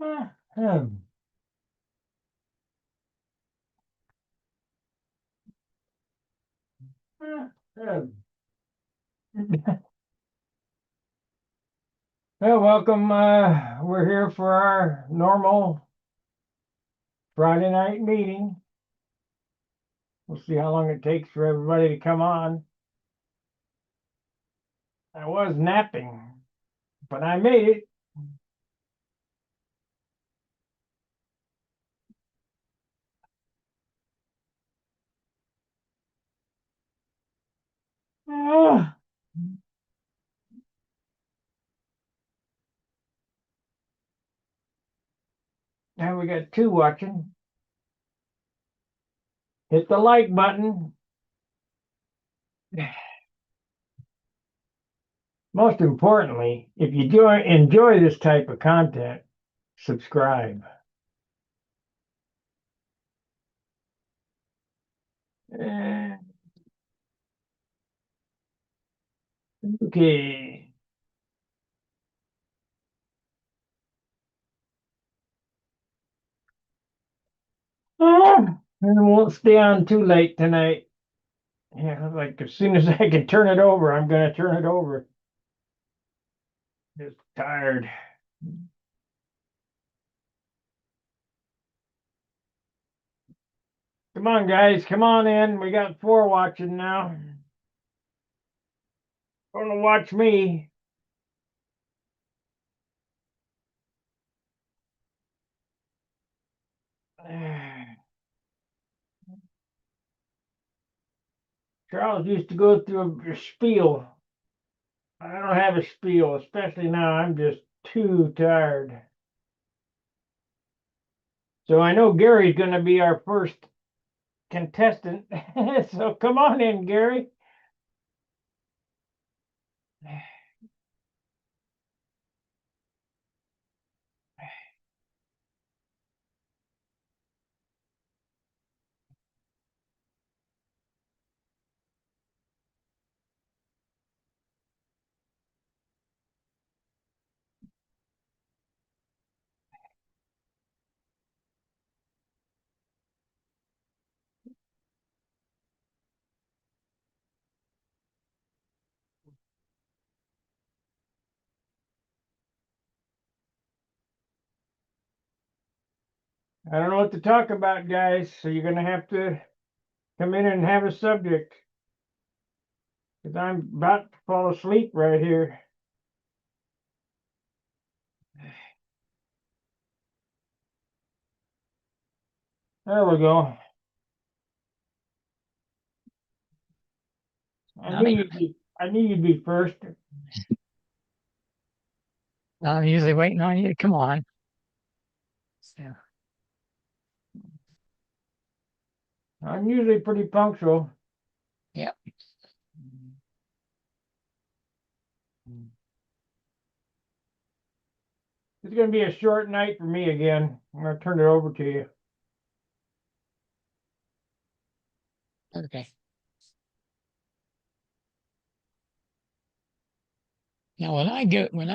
Ahem. Ahem. Well, welcome. We're here for our normal Friday night meeting. We'll see how long it takes for everybody to come on. I was napping, but I made it. Ah, now we got two watching. Hit the like button. Most importantly, if you enjoy this type of content, subscribe. Eh, Okay. And it won't stay on too late tonight. Yeah, like as soon as I can turn it over, I'm gonna turn it over. Just tired. Come on, guys, come on in. We got four watching now. Gonna watch me. Charles used to go through a spiel. I don't have a spiel, especially now. I'm just too tired. So I know Gary's gonna be our first contestant. So come on in, Gary. I don't know what to talk about, guys. So you're gonna have to come in and have a subject. Because I'm about to fall asleep right here. There we go. I knew you'd be first. I'm usually waiting on you. Come on. So, I'm usually pretty punctual. yeah. It's gonna be a short night for me again. I'm gonna turn it over to you. Okay. Now, when I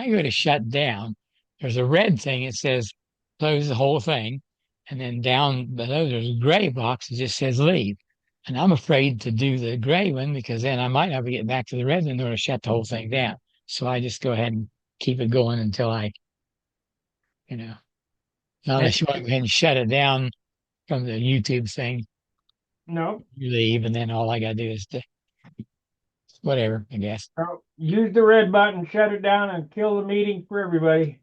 go to shut down, there's a red thing. It says close the whole thing, and then down below there's a gray box that just says leave. And I'm afraid to do the gray one because then I might not be getting back to the red one in order to shut the whole thing down. So I just go ahead and keep it going until you know, And unless you want to go ahead and shut it down from the YouTube thing, no, you leave, and then all I gotta do is to whatever, I guess. no, use the red button, shut it down, and kill the meeting for everybody.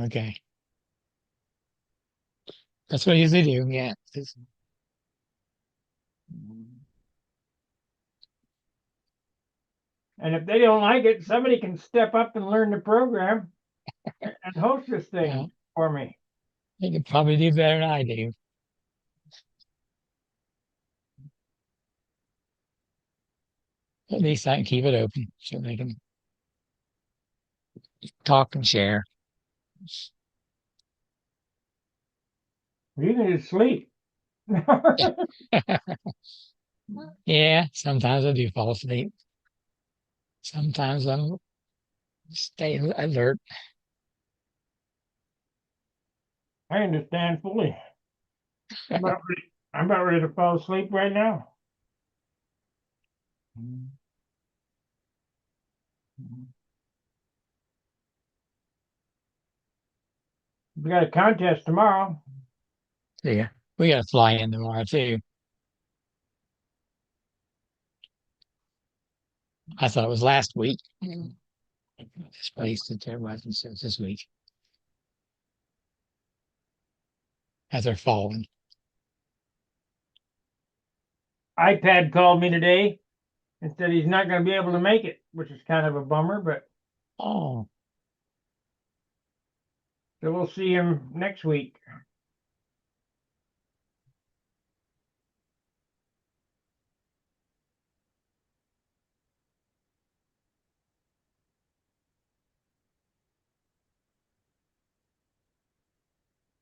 Okay. That's what I usually do. Yeah. And if they don't like it, somebody can step up and learn the program and host this Well, thing for me. they could probably do better than I do. At least I can keep it open so they can talk and share. You can just sleep. Yeah, sometimes I do fall asleep. Sometimes I stay alert. I understand fully. I'm about ready to fall asleep right now. We got a contest tomorrow. Yeah, we got to fly in tomorrow too. I thought it was last week. This place that there wasn't since this week as they're falling. iPad called me today and said he's not going to be able to make it, which is kind of a bummer, but Oh, so we'll see him next week.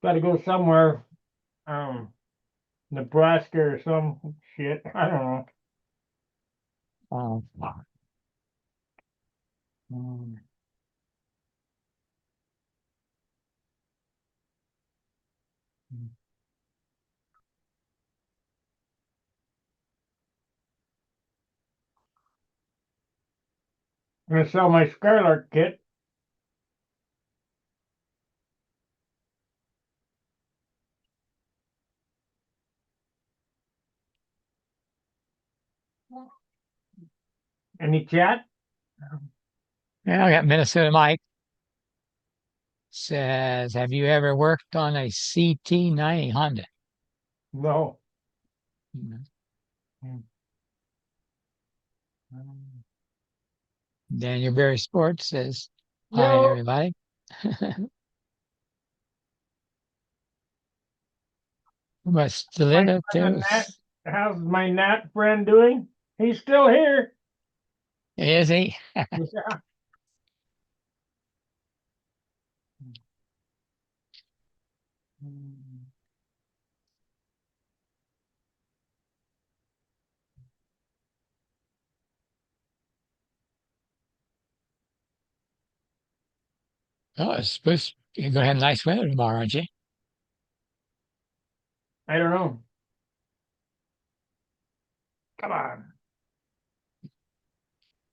Got to go somewhere, um, Nebraska or some shit. I don't know. oh, Mm. I'm going to sell my Skylark kit. Any chat? yeah. I got Minnesota Mike says, "Have you ever worked on a CT90 Honda?" No. Mhm. Mm. Daniel Berry Sports says, "Hi No. everybody." But My Stiletto friend Nat, Toes, how's my Nat friend doing? He's still here. is he? Yeah. Oh, it's supposed you're gonna have nice weather tomorrow, aren't you? I don't know. Come on.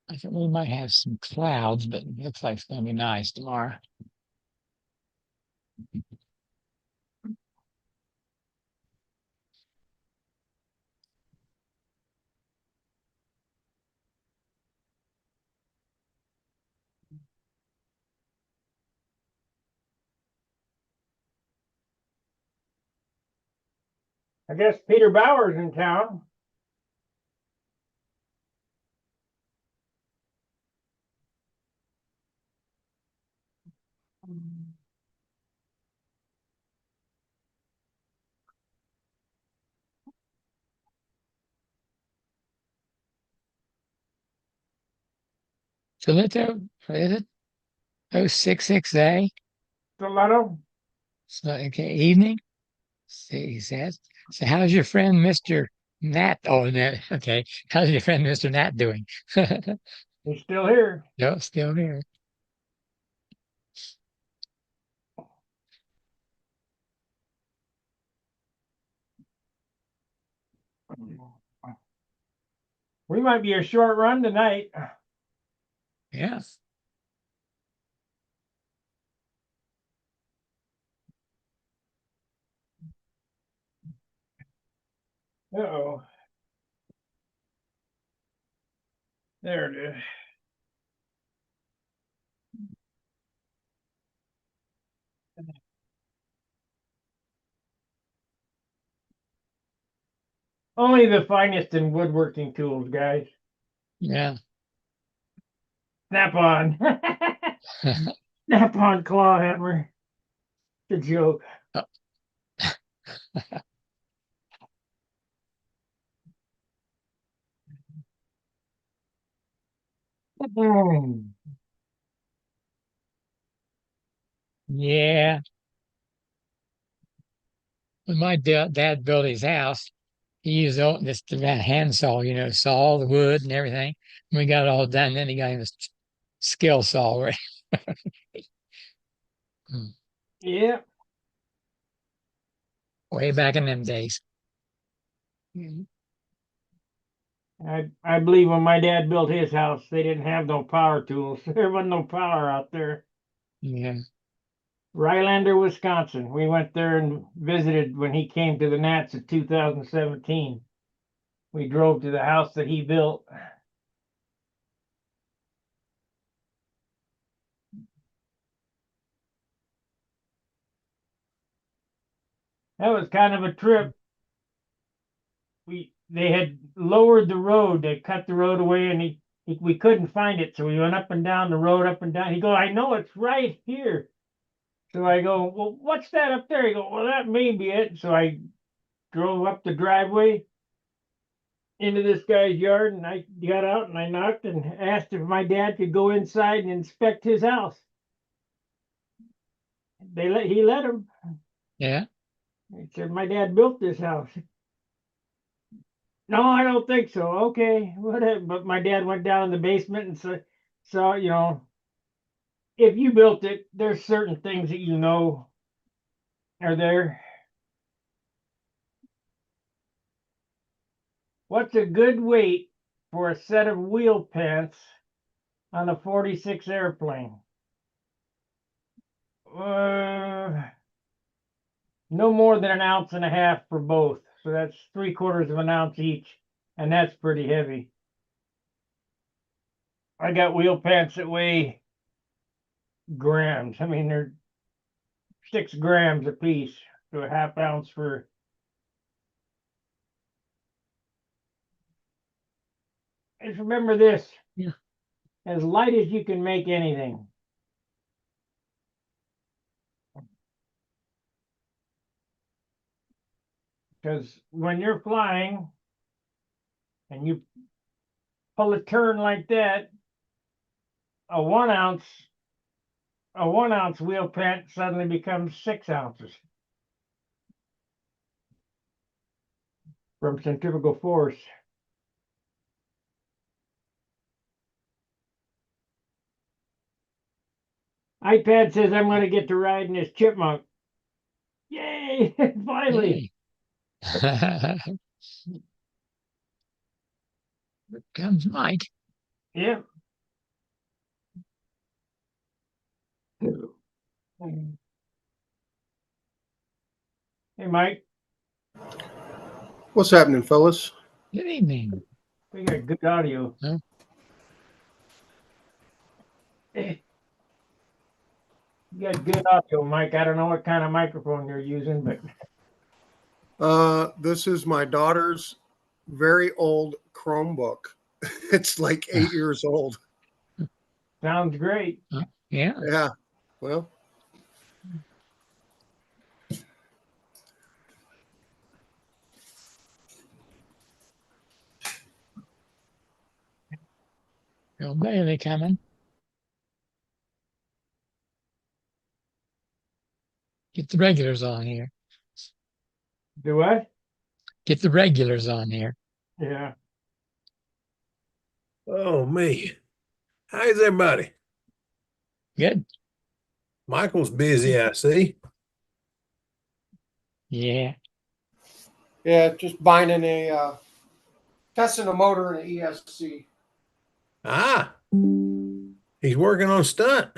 I think we might have some clouds, but it looks like it's gonna be nice tomorrow. I guess Peter Bauer's in town. Stiletto, what is it? 066A. Stiletto. So, okay, evening. See, he says. So, how's your friend, Mr. Nat? Oh, Nat. Okay. How's your friend, Mr. Nat, doing? He's still here. No, still here. We might be a short run tonight. Yeah. Uh-oh. There it is. Only the finest in woodworking tools, guys. Yeah. Snap on. Snap on claw hammer. It's a joke. Oh, Mm. yeah. When my dad built his house, he used this that handsaw, saw all the wood and everything. And we got it all done. Then he got him this skill saw. Right? Mm. Yeah. way back in them days. Mhm. I believe when my dad built his house, they didn't have no power tools. There wasn't no power out there. Yeah. Rylander, Wisconsin. We went there and visited when he came to the Nats in 2017. We drove to the house that he built. That was kind of a trip. They had lowered the road. They cut the road away, and we couldn't find it. So we went up and down the road, up and down. He goes, I know it's right here. So I go, well, what's that up there? He goes, well, that may be it. So I drove up the driveway into this guy's yard, and I got out and I knocked and asked if my dad could go inside and inspect his house. He let him. Yeah. He said, my dad built this house. No, I don't think so. Okay, whatever. But my dad went down in the basement and saw, if you built it, there's certain things that you know are there. What's a good weight for a set of wheel pants on a 46 airplane? Uh, no more than an ounce and a half for both. So that's 3/4 of an ounce each, and that's pretty heavy. I got wheel pants that weigh grams. I mean, they're 6 grams a piece, so a half ounce for. Just remember this: Yeah. as light as you can make anything. Because when you're flying and you pull a turn like that, a 1 ounce wheel pant suddenly becomes 6 ounces from centrifugal force. iPad says I'm going to get to ride in this chipmunk. Yay! Finally. Yay. Here comes Mike. Yep. Hey, Mike. What's happening, fellas? Good evening. We got good audio. Huh? You got good audio, Mike. I don't know what kind of microphone you're using, but This is my daughter's very old Chromebook. It's like 8 years old. sounds great. Yeah. Yeah. Well, Bill Bailey coming. Get the regulars on here. Do what? Get the regulars on here. Yeah. Oh, me. How's everybody? Good. Michael's busy, I see. Yeah. yeah, just buying testing a motor in an ESC. Ah, he's working on stunt.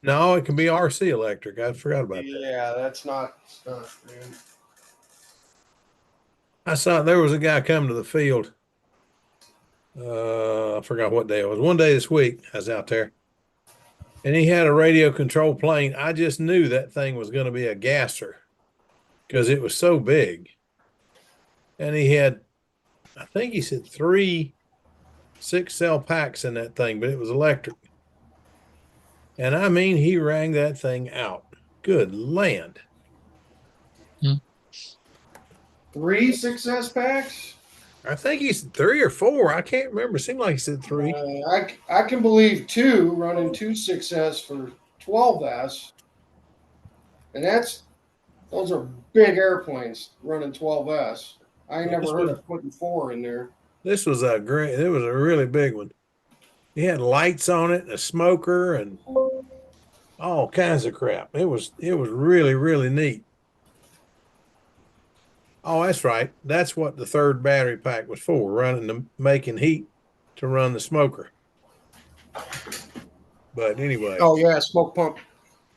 No, it can be RC electric. I forgot about that. Yeah, that's not stuff, man. I saw there was a guy coming to the field. I forgot what day it was. One day this week, I was out there, and he had a radio control plane. I just knew that thing was going to be a gasser because it was so big. And he had, I think he said 3 6-cell packs in that thing, but it was electric. And I mean, he rang that thing out. Good land. 3 success packs? I think he said 3 or 4. I can't remember. It seemed like he said 3. I can believe 2 running 2 success for 12S. And those are big airplanes running 12S. I never heard of putting 4 in there. This was a great, it was a really big one. He had lights on it and a smoker and all kinds of crap. It was really, really neat. Oh, that's right. That's what the third battery pack was for, making heat to run the smoker. But anyway, Oh yeah, smoke pump.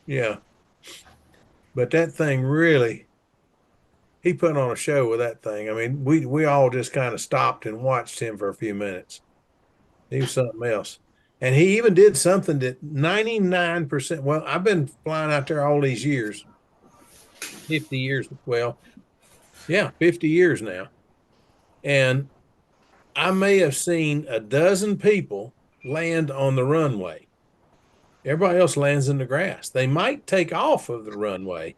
yeah. But that thing really, he put on a show with that thing. I mean, we all just kind of stopped and watched him for a few minutes. He was something else. And he even did something that 99%, well, I've been flying out there all these years, 50 years. Well, yeah, 50 years now. And I may have seen a dozen people land on the runway. Everybody else lands in the grass. They might take off of the runway,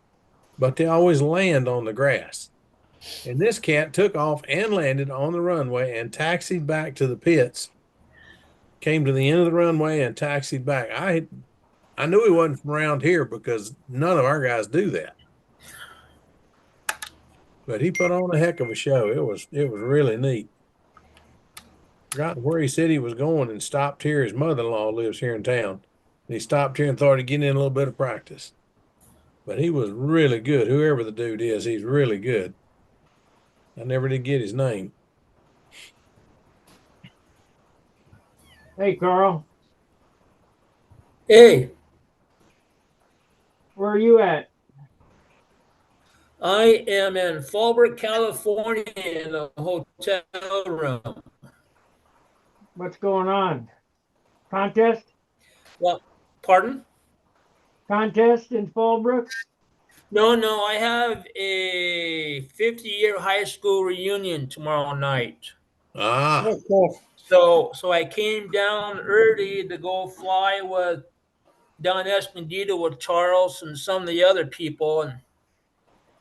but they always land on the grass. And this cat took off and landed on the runway and taxied back to the pits, came to the end of the runway and taxied back. I knew he wasn't from around here because none of our guys do that. But he put on a heck of a show. It was really neat. Got where he said he was going and stopped here. His mother-in-law lives here in town. And he stopped here and thought he'd get in a little bit of practice. But he was really good. Whoever the dude is, he's really good. I never did get his name. Hey, Carl, Hey, where are you at? I am in Fallbrook, California in a hotel room. What's going on? Contest? Well, pardon? Contest in Fallbrook? No, I have a 50-year high school reunion tomorrow night. Ah, Oh, cool. So I came down early to go fly with down Escondido with Charles and some of the other people, and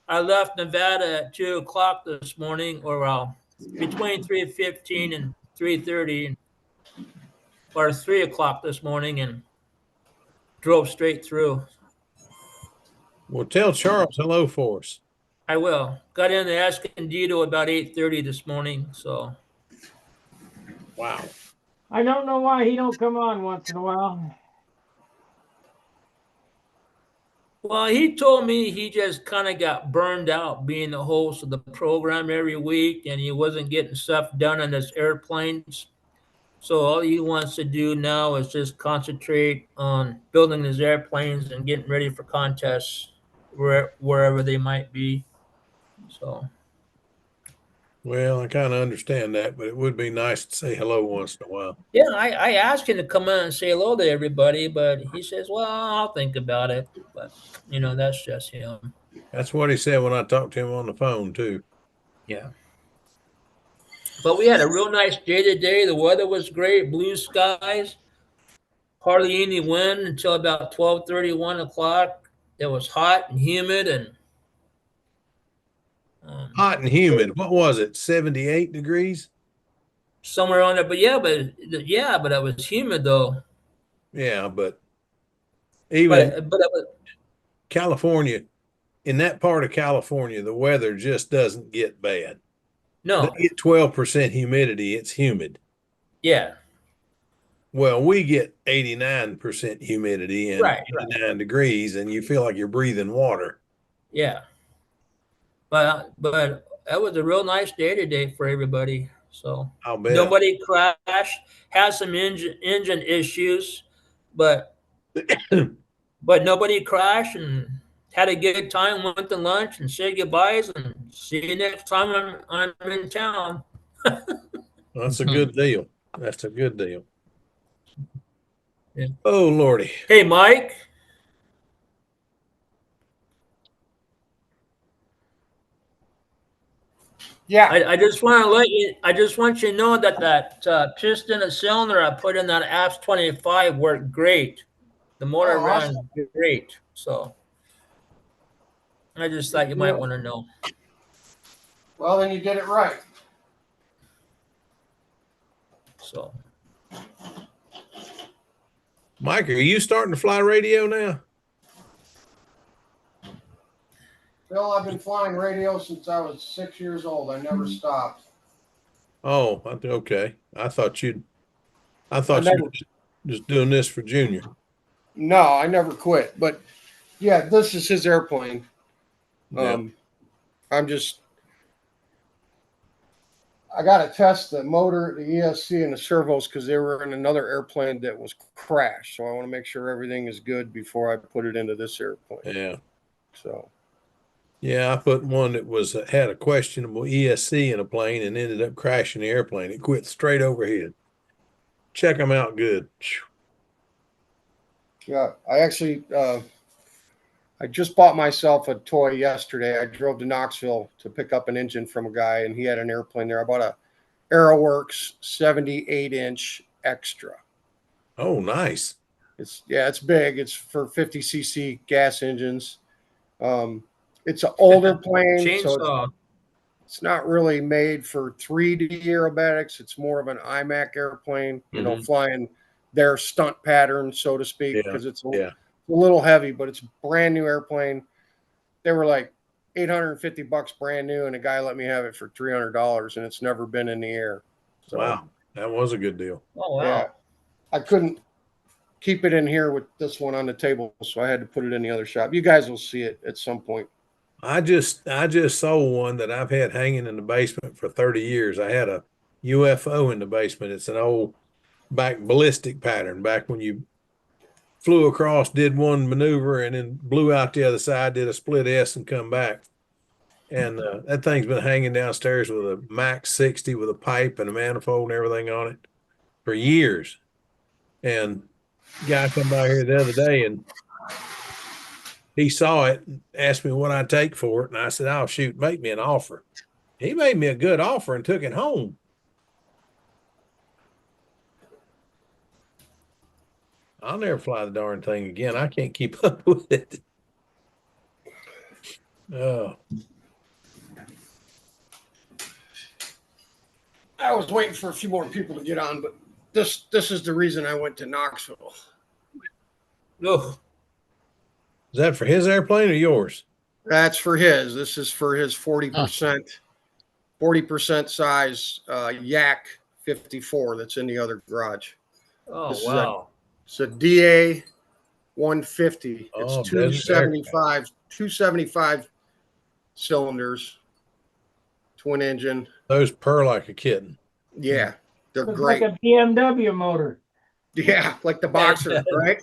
I left Nevada at 2 o'clock this morning, or between 3:15 and 3:30, or 3 o'clock this morning, and drove straight through. well, tell Charles hello for us. I will. Got in the Escondido about 8:30 this morning. So, Wow. I don't know why he don't come on once in a while. well, he told me he just kind of got burned out being the host of the program every week, and he wasn't getting stuff done on his airplanes. So all he wants to do now is just concentrate on building his airplanes and getting ready for contests wherever they might be. So. Well, I kind of understand that, but it would be nice to say hello once in a while. Yeah, I asked him to come in and say hello to everybody, but he says, well, I'll think about it. But, that's just him. That's what he said when I talked to him on the phone, too. Yeah. But we had a real nice day today. The weather was great, blue skies, hardly any wind until about 12:30, 1 o'clock. It was hot and humid and Hot and humid. What was it? 78 degrees? somewhere on there. But but it was humid though. Yeah, but even But it was, California, in that part of California, the weather just doesn't get bad. They no, get 12% humidity, it's humid. yeah, Well, we get 89% humidity and right, 89 degrees, and you feel like you're breathing water. yeah. But that was a real nice day today for everybody. So I'll bet. nobody crashed. Had some engine issues, but nobody crashed and had a good time. Went to lunch and said goodbyes and see you next time I'm in town. That's a good deal. That's a good deal. Yeah. Oh, Lordy. Hey, Mike. Yeah. I just want to I just want you to know that piston and cylinder I put in that APS 25 worked great. The motor Oh, ran awesome. great. So I just thought you might want to know. Well, then you did it right. So Mike, are you starting to fly radio now? Phil, I've been flying radio since I was 6 years old. I never stopped. Oh, okay. I thought you I were never, just doing this for Junior. no, I never quit. But yeah, this is his airplane. Yeah. I'm just I got to test the motor, the ESC, and the servos because they were in another airplane that was crashed. So I want to make sure everything is good before I put it into this airplane. Yeah. So Yeah, I put one that had a questionable ESC in a plane and ended up crashing the airplane. It quit straight overhead. Check them out good. yeah, I actually I just bought myself a toy yesterday. I drove to Knoxville to pick up an engine from a guy, and he had an airplane there. I bought a Aeroworks 78-inch extra. Oh, nice. It's big. It's for 50cc gas engines. It's an older plane, so Chainsaw. it's not really made for 3D aerobatics. It's more of an IMAC airplane, flying their stunt pattern, so to speak, Yeah. because it's Yeah. a little heavy, but it's a brand new airplane. They were like $850 brand new, and a guy let me have it for $300, and it's never been in the air. So, Wow. That was a good deal. Oh wow. yeah, I couldn't keep it in here with this one on the table, so I had to put it in the other shop. You guys will see it at some point. I just sold one that I've had hanging in the basement for 30 years. I had a UFO in the basement. It's an old back ballistic pattern, back when you flew across, did one maneuver, and then blew out the other side, did a split S and come back. And that thing's been hanging downstairs with a Max 60 with a pipe and a manifold and everything on it for years. And guy come by here the other day and he saw it and asked me what I'd take for it. And I said, "Oh, shoot, make me an offer." He made me a good offer and took it home. I'll never fly the darn thing again. I can't keep up with it. Oh, I was waiting for a few more people to get on, but this is the reason I went to Knoxville. Ugh. is that for his airplane or yours? That's for his. This is for his 40% size Yak 54 that's in the other garage. Oh This is wow. It's a DA 150. Oh, It's desert 275 cylinders, twin engine. Those purr like a kitten. Yeah, they're Looks great. like a BMW motor. Yeah, like the Boxer, right?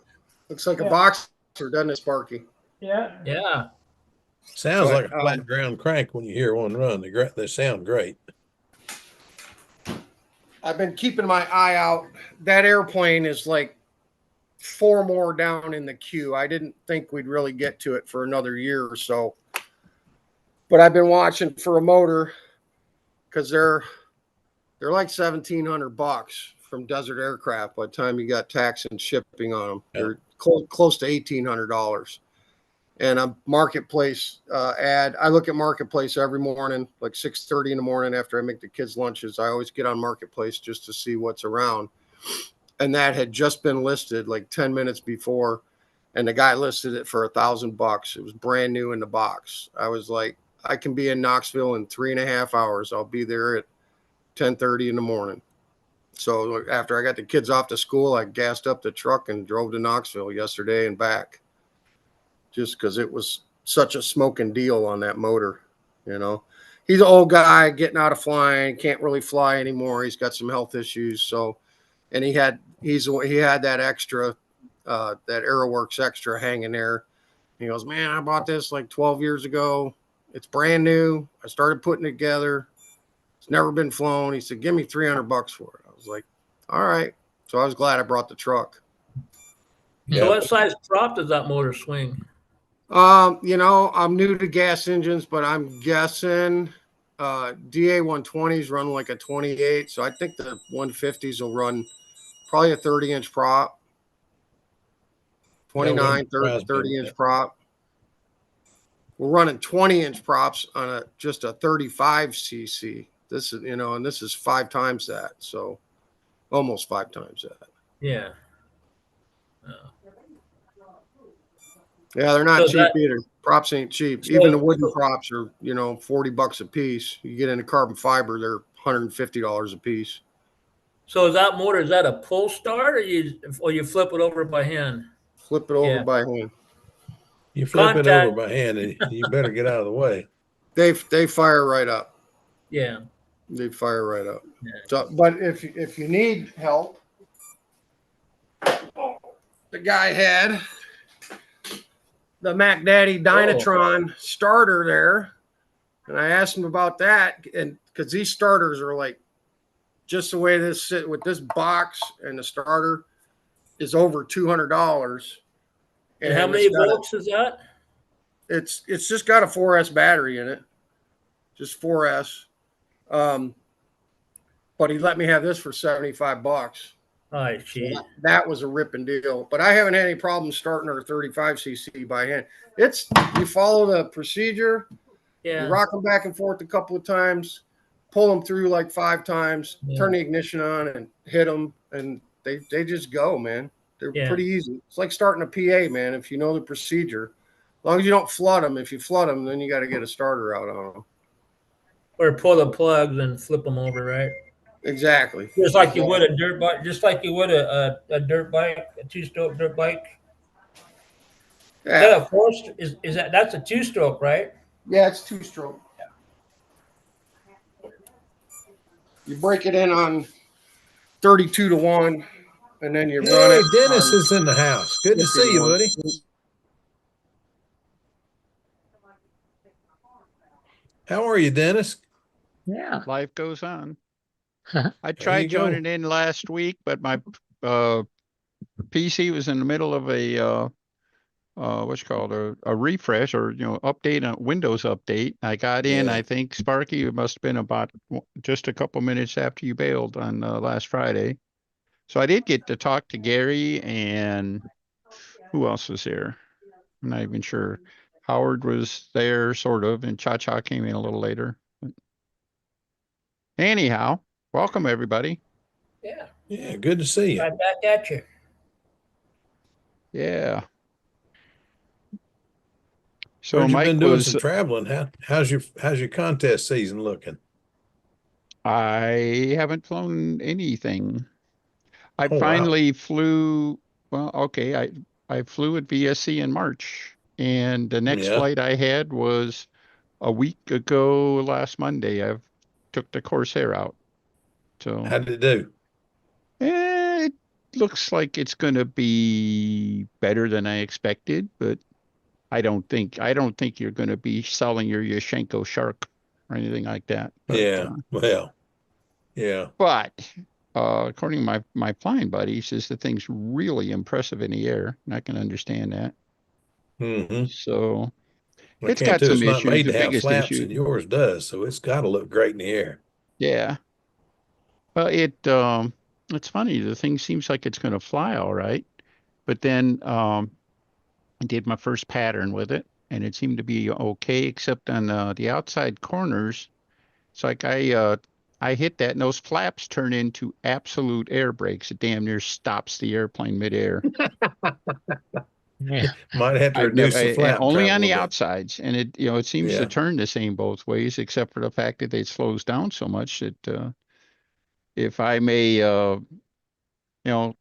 Looks like a Yeah. Boxer, doesn't it, Sparky? Yeah. Yeah. Sounds But, like a flat ground crank when you hear one run. They sound great. I've been keeping my eye out. That airplane is like 4 more down in the queue. I didn't think we'd really get to it for another year or so. But I've been watching for a motor because they're like $1,700 from Desert Aircraft by the time you got tax and shipping on them. Yeah. They're close to $1,800. And a marketplace ad. I look at marketplace every morning, like 6:30 in the morning after I make the kids' lunches. I always get on marketplace just to see what's around. And that had just been listed like 10 minutes before, and the guy listed it for $1,000. It was brand new in the box. I was like, I can be in Knoxville in 3.5 hours. I'll be there at 10:30 in the morning. So after I got the kids off to school, I gassed up the truck and drove to Knoxville yesterday and back, just because it was such a smoking deal on that motor. He's an old guy getting out of flying, can't really fly anymore. He's got some health issues. So, and he had that extra, that Aeroworks extra hanging there. He goes, "Man, I bought this like 12 years ago. It's brand new. I started putting it together. It's never been flown." He said, "Give me $300 for it." I was like, "All right." So I was glad I brought the truck. So what size prop does that motor swing? I'm new to gas engines, but I'm guessing DA 120s run like a 28. So I think the 150s will run probably a 30-inch prop, 29, 30-inch prop. We're running 20-inch props on just a 35cc. This is, and this is 5 times that. So almost 5 times that. Yeah. Yeah, they're not So cheap either. Props ain't cheap. So- Even the wooden props are, $40 a piece. You get into carbon fiber, they're $150 a piece. So is that a pull start, or you flip it over by hand? Flip it over Yeah. by hand. You flip it Contact. over by hand and you better get out of the way. They fire right up. Yeah. They fire right up. Yeah. So, but if you need help, the guy had the Mac Daddy Dynatron starter there, and I asked him about that, and because these starters are like just the way this sit with this box and the starter is over $200. And how many volts is that? It's just got a 4S battery in it, just 4S. But he let me have this for $75. Oh, So that was a ripping deal. But I haven't had any problems starting our 35cc by hand. It's you follow the procedure. yeah. You rock them back and forth a couple of times, pull them through like 5 times, turn the ignition on and hit them, and they just go, man. They're pretty easy. It's like starting a PA, man, if you know the procedure. As long as you don't flood them. If you flood them, then you got to get a starter out on them. Or pull the plugs and flip them over, right? Exactly. Just like you would a dirt bike, just like you would a dirt bike, a 2-stroke dirt bike. Yeah. Is that a 4? Is that's a 2-stroke, right? Yeah, it's 2-stroke. You break it in on 32 to 1, and then you run it. Dennis is in the house. Good to see you, buddy. How are you, Dennis? Yeah. Life goes on. Huh. I tried joining in last week, but my PC was in the middle of a what's called a refresh or update, a Windows update. I got in. I think Sparky, it must have been about just a couple minutes after you bailed on last Friday. So I did get to talk to Gary, and who else was there? I'm not even sure. Howard was there, sort of, and Cha-Cha came in a little later. Anyhow, welcome everybody. Yeah. Yeah, good to see you. Right back at you. Yeah. So Heard you've Mike been doing was some traveling. How's your contest season looking? I haven't flown anything. I Oh, finally flew. Well, okay, I flew at VSC in March, and the next flight I had was a week ago last Monday. I took the Corsair out. So how did it do? it looks like it's going to be better than I expected, but I don't think you're going to be selling your Yashenko Shark or anything like that. But, But according to my flying buddy, he says the thing's really impressive in the air, and I can understand that. Mm-hmm. So I it's can't got too. some It's not issues. made The to have biggest flaps, issue, and yours does, so it's got to look great in the air. yeah. Well, it's funny. The thing seems like it's going to fly all right, but then I did my first pattern with it, and it seemed to be okay, except on the outside corners. It's like I hit that, and those flaps turn into absolute air brakes. It damn near stops the airplane midair. Yeah. Might have to I've never, reduce the flap only travel on a the bit. outsides, and it seems to turn the same both ways, except for the fact that it slows down so much that if I may,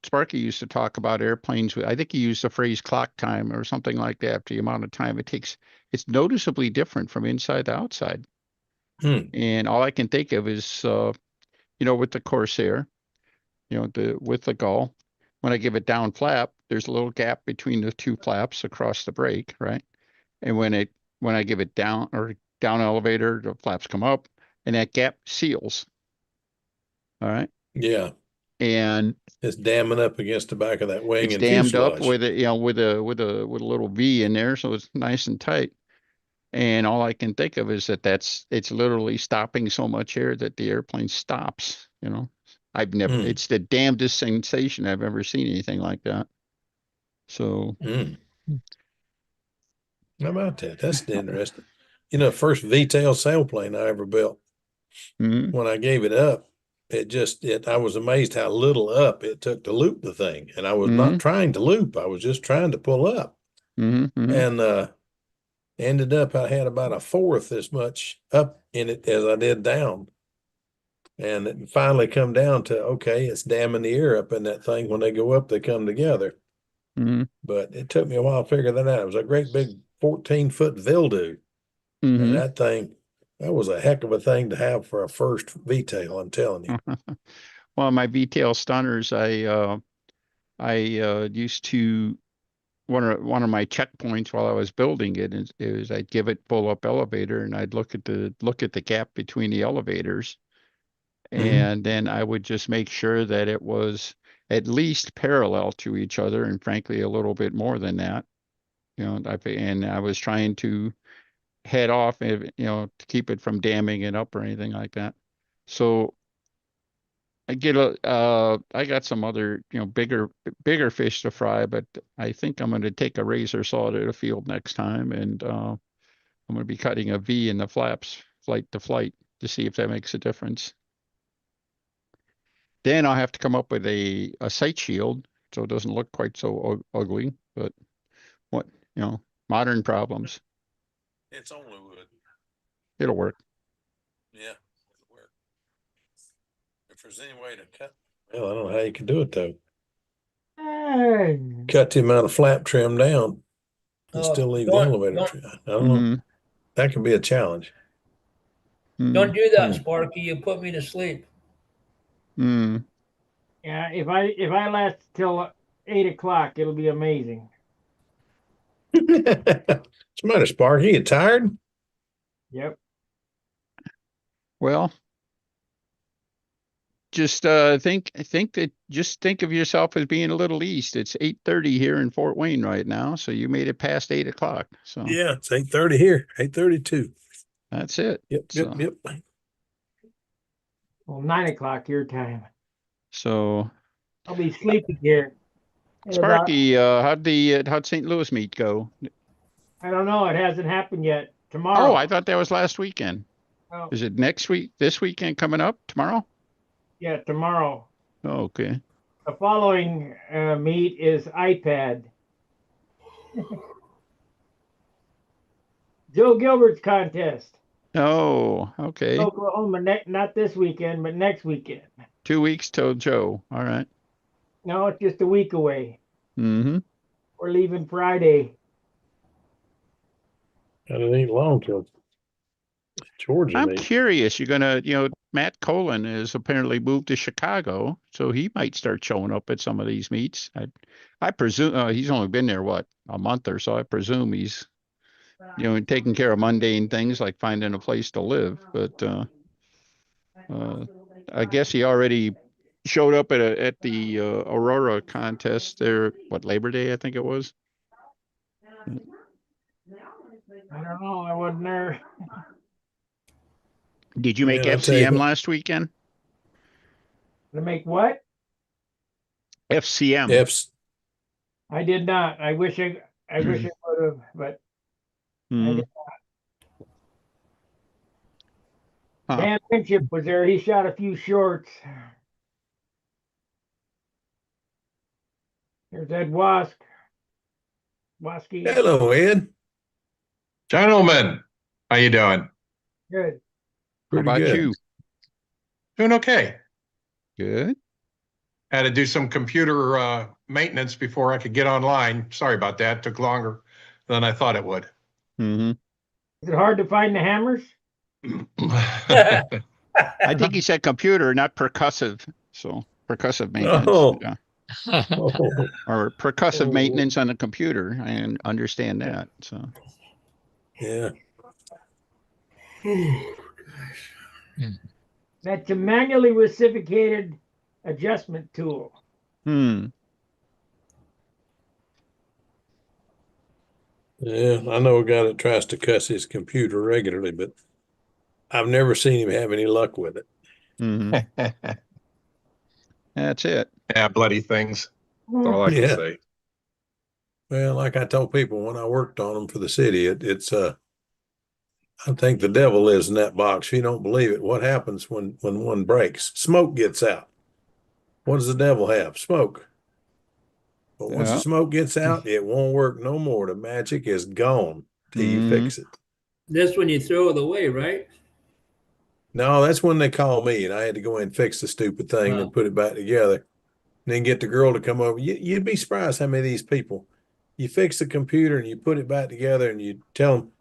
Sparky used to talk about airplanes. I think he used the phrase clock time or something like that. The amount of time it takes, it's noticeably different from inside to outside. And all I can think of is, with the Corsair, with the Gull, when I give it down flap, there's a little gap between the two flaps across the brake, right? And when I give it down or down elevator, the flaps come up, and that gap seals. All right. Yeah. And it's damming up against the back of that wing it's and dammed fuselage. up with it, with a little V in there, so it's nice and tight. And all I can think of is it's literally stopping so much air that the airplane stops. I've never. It's the damnedest sensation I've ever seen anything like that. So. How about that? That's interesting. First V-tail sailplane I ever built. When I gave it up, I was amazed how little up it took to loop the thing. And I was not trying to loop. I was just trying to pull up. And ended up, I had about a fourth as much up in it as I did down. And it finally come down to, okay, it's damming the air up in that thing. When they go up, they come together. But it took me a while to figure that out. It was a great big 14-foot Vildu. And that thing, That was a heck of a thing to have for a first V-tail, I'm telling you. Well, my V-tail stunners, I used to one of my checkpoints while I was building it is I'd give it full up elevator and I'd look at the gap between the elevators, and then I would just make sure that it was at least parallel to each other, and frankly a little bit more than that. And I was trying to head off, to keep it from damming it up or anything like that. So I got some other, bigger fish to fry, but I think I'm going to take a razor saw to the field next time, and I'm going to be cutting a V in the flaps, flight to flight, to see if that makes a difference. Then I'll have to come up with a sight shield so it doesn't look quite so ugly. But what, modern problems. It's only wood. It'll work. Yeah, it'll work. If there's any way to cut, well, I don't know how you can do it though. Cut the amount of flap trim down and still leave the elevator trim. I don't know. That can be a challenge. Don't do that, Sparky. You put me to sleep. Yeah, if I last till 8 o'clock, it'll be amazing. What's the matter, Sparky? You tired? Yep. Well, just think of yourself as being a little east. It's 8:30 here in Fort Wayne right now, so you made it past 8 o'clock. So yeah, it's 8:30 here, 8:32. That's it. Yep. Well, 9 o'clock your time. So I'll be sleeping here. Sparky, how'd St. Louis meet go? I don't know. It hasn't happened yet. Tomorrow. Oh, I thought that was last weekend. Oh. Is it next week? This weekend coming up? Tomorrow? Yeah, tomorrow. Oh, okay. The following meet is iPad. Joe Gilbert's contest. Oh, okay. Oklahoma, not this weekend, but next weekend. 2 weeks till Joe. All right. No, it's just a week away. Mm-hmm. We're leaving Friday. And it ain't long till Georgia. I'm curious. You're gonna, Matt Colon is apparently moved to Chicago, so he might start showing up at some of these meets. I presume he's only been there a month or so. I presume he's, taking care of mundane things like finding a place to live. But I guess he already showed up at the Aurora contest there. Labor Day, I think it was. I don't know. I wasn't there. Did you make FCM last weekend? To make what? FCM. I did not. I wish I would have, but I did not. Dan Winship was there. He shot a few shorts. There's Ed Wask. Wasky. Hello, Ed. Gentlemen, how you doing? Good. Pretty good. How about you? Doing okay. Good. Had to do some computer maintenance before I could get online. Sorry about that. Took longer than I thought it would. Mm-hmm. Is it hard to find the hammers? I think he said computer, not percussive. So percussive maintenance. Oh. Yeah. Or percussive maintenance on a computer. I understand that. So. Yeah. That's a manually reciprocated adjustment tool. Yeah, I know a guy that tries to cuss his computer regularly, but I've never seen him have any luck with it. Mm-hmm. That's it. Yeah, bloody things. That's all I can say. Well, like I told people when I worked on them for the city, it's I think the devil lives in that box. If you don't believe it, what happens when one breaks? Smoke gets out. What does the devil have? Smoke. But once the smoke gets out, it won't work no more. The magic is gone till you fix it. That's when you throw it away, right? No, that's when they call me, and I had to go in and fix the stupid thing and put it back together. And then get the girl to come over. You'd be surprised how many of these people, you fix the computer and you put it back together and you tell them,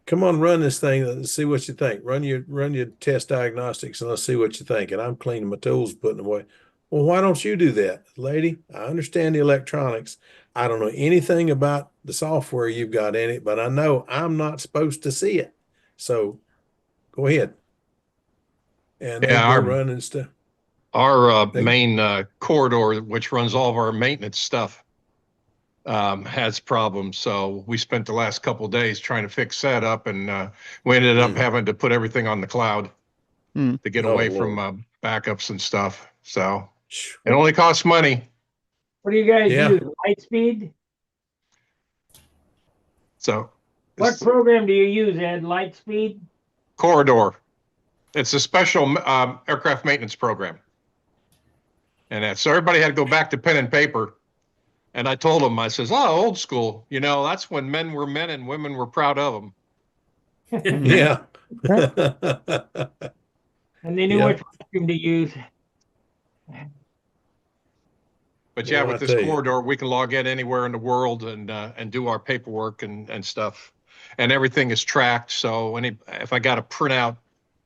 come on, run this thing. Let's see what you think. Run your test diagnostics and let's see what you think. And I'm cleaning my tools, putting them away. Well, why don't you do that, lady? I understand the electronics. I don't know anything about the software you've got in it, but I know I'm not supposed to see it. So go ahead. And they Yeah, go run and stuff. our main corridor, which runs all of our maintenance stuff, has problems. So we spent the last couple of days trying to fix that up, and we ended up having to put everything on the cloud to get away from backups and stuff. So it only costs money. What do you guys use? Lightspeed? So what program do you use, Ed? Lightspeed? Corridor. It's a special aircraft maintenance program. And so everybody had to go back to pen and paper. And I told them, I says, oh, old school. You know, that's when men were men and women were proud of them. Yeah. And they knew which program to use. But yeah, with this corridor, we can log in anywhere in the world and do our paperwork and stuff. And everything is tracked. So if I got to print out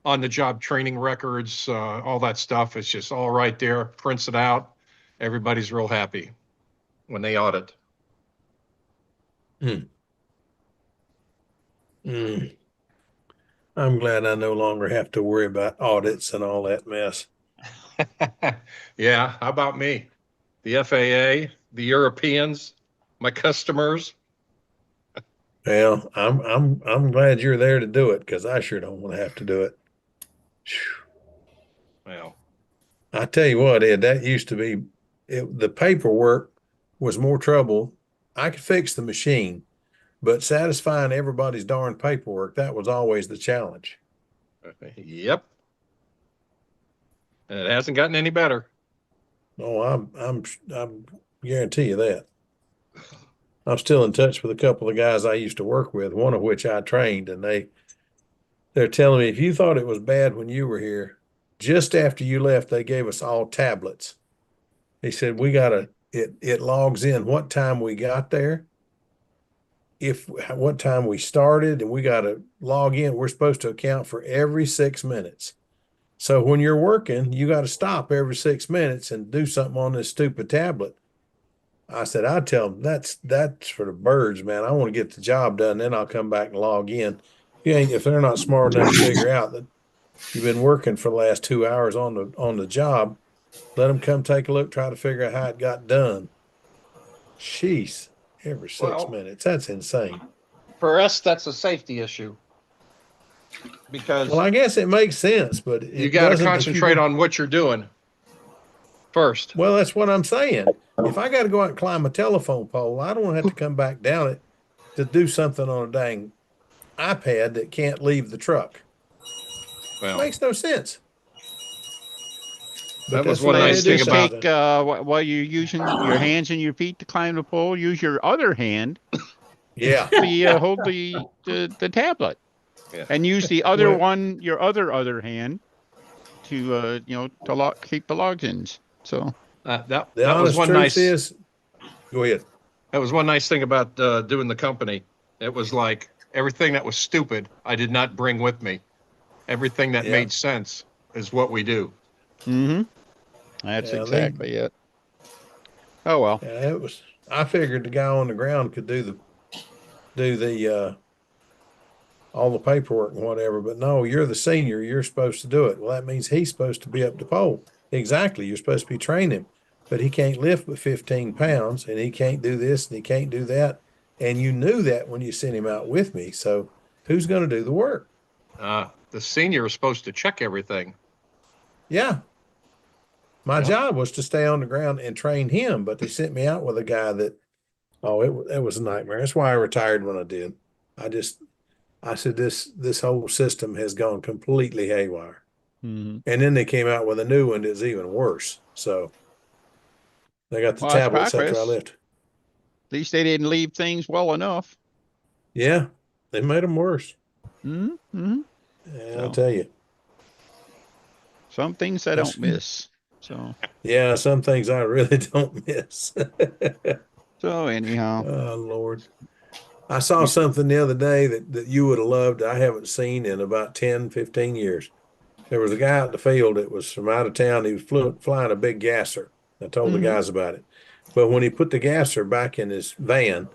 on the job training records, all that stuff, it's just all right there, prints it out. Everybody's real happy when they audit. I'm glad I no longer have to worry about audits and all that mess. Yeah, how about me? The FAA, the Europeans, my customers. Well, I'm glad you're there to do it because I sure don't want to have to do it. Well, I tell you what, Ed, that used to be the paperwork was more trouble. I could fix the machine, but satisfying everybody's darn paperwork, that was always the challenge. Yep. And it hasn't gotten any better. Oh, I'm guarantee you that. I'm still in touch with a couple of guys I used to work with, one of which I trained, and they're telling me if you thought it was bad when you were here, just after you left, they gave us all tablets. He said, it logs in what time we got there, what time we started, and we got to log in. We're supposed to account for every 6 minutes. So when you're working, you got to stop every 6 minutes and do something on this stupid tablet. I said, I tell them that's for the birds, man. I want to get the job done, then I'll come back and log in. If they're not smart enough to figure out that you've been working for the last 2 hours on the job, let them come take a look, try to figure out how it got done. Jeez, every 6 minutes. That's insane. For us, that's a safety issue. Because I guess it makes sense, but you got to concentrate on what you're doing first. Well, that's what I'm saying. If I got to go out and climb a telephone pole, I don't want to have to come back down it to do something on a dang iPad that can't leave the truck. Well, it makes no sense. But that was one nice thing about while you're using your hands and your feet to climb the pole, use your other hand. Yeah. Hold the tablet. Yeah. And use the other one, your other hand, to keep the logins. So that was one nice. Go ahead. That was one nice thing about doing the company. It was like everything that was stupid, I did not bring with me. Everything that made sense is what we do. Mm-hmm. That's exactly it. Oh well. Yeah, it was. I figured the guy on the ground could do the all the paperwork and whatever, but no, you're the senior, you're supposed to do it. Well, that means he's supposed to be up the pole. Exactly. You're supposed to be training him, but he can't lift but 15 pounds and he can't do this and he can't do that. And you knew that when you sent him out with me. So who's going to do the work? The senior is supposed to check everything. Yeah. My job was to stay on the ground and train him, but they sent me out with a guy that, it was a nightmare. That's why I retired when I did. I said, this whole system has gone completely haywire. Mm-hmm. And then they came out with a new one that's even worse. So they got the tablets after I left. At least they didn't leave things well enough. Yeah, they made them worse. Mm-hmm. Yeah, I'll tell you. Some things I don't miss. So yeah, some things I really don't miss. So anyhow. Oh Lord. I saw something the other day that you would have loved. I haven't seen in about 10, 15 years. There was a guy out in the field that was from out of town. He was flying a big gasser. I told the guys about it. But when he put the gasser back in his van,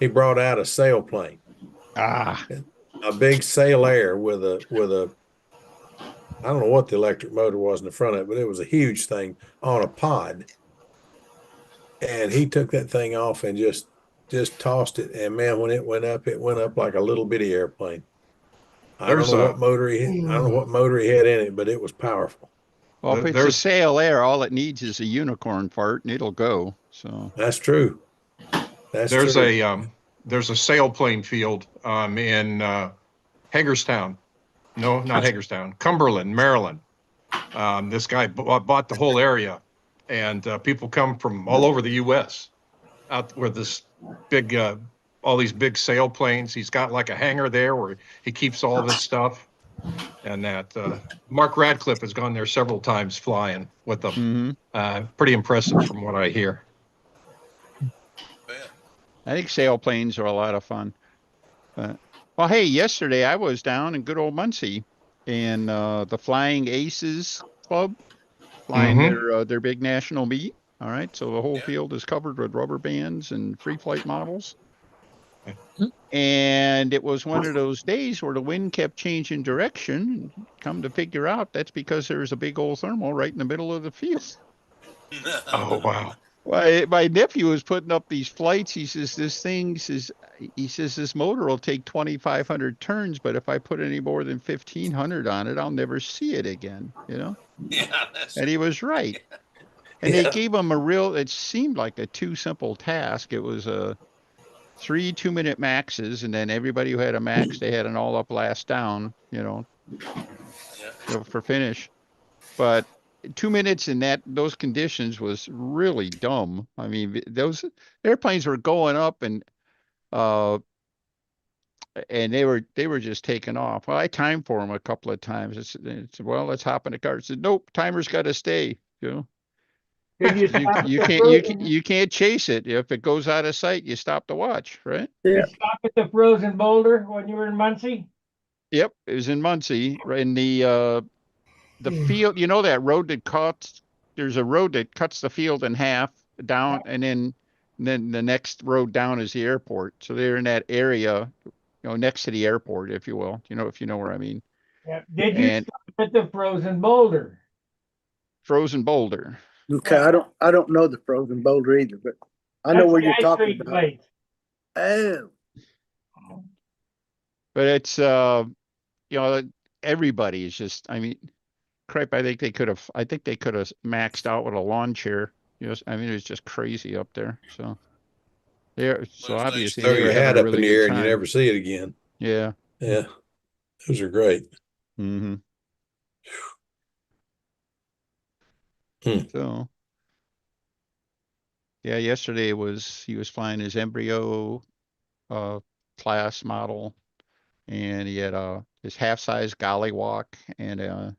he brought out a sailplane. Ah, A big Sail Air with a I don't know what the electric motor was in the front of it, but it was a huge thing on a pod. And he took that thing off and just tossed it. And man, when it went up like a little bitty airplane. I don't know what motor I don't know what motor he had in it, but it was powerful. well, if it's a Sail Air, all it needs is a unicorn fart, and it'll go. So that's true. There's a sailplane field in Hagerstown. No, not Hagerstown. Cumberland, Maryland. This guy bought the whole area, and people come from all over the U.S. out where this big, all these big sailplanes. He's got like a hangar there where he keeps all this stuff. And that Mark Radcliffe has gone there several times flying with them. Pretty impressive from what I hear. I think sailplanes are a lot of fun. Well, hey, yesterday I was down in good old Muncie, and the Flying Aces Club flying their big national meet. All right, so the whole field is covered with rubber bands and free flight models. And it was one of those days where the wind kept changing direction. Come to figure out, that's because there's a big old thermal right in the middle of the field. Oh, wow. My nephew was putting up these flights. He says, this motor will take 2,500 turns, but if I put any more than 1,500 on it, I'll never see it again, you know? Yeah. And he was right. And they gave him it seemed like a too simple task. It was 3 2-minute maxes, and then everybody who had a max, they had an all up last down, for finish. But 2 minutes in those conditions was really dumb. I mean, those airplanes were going up and they were just taking off. Well, I timed for them a couple of times. I said, well, let's hop in the car. I said, nope, timer's got to stay. You can't chase it. If it goes out of sight, you stop to watch, right? Yeah. You stop at the frozen boulder when you were in Muncie? Yep, it was in Muncie, right in the field. You know that road there's a road that cuts the field in half down, and then the next road down is the airport. So they're in that area, next to the airport, if you will. If you know where I mean. Yeah. Did you stop at the frozen boulder? Frozen boulder. Okay, I don't know the frozen boulder either, but I know what you're talking about. Oh. But it's everybody is just, I mean, crap, I think they could have maxed out with a lawn chair. I mean, it was just crazy up there. So obviously throw your hat up in the air and you time. never see it again. Yeah. Yeah. Those are great. Mm-hmm. So yeah, yesterday he was flying his embryo class model, and he had his half-size gollywalk and there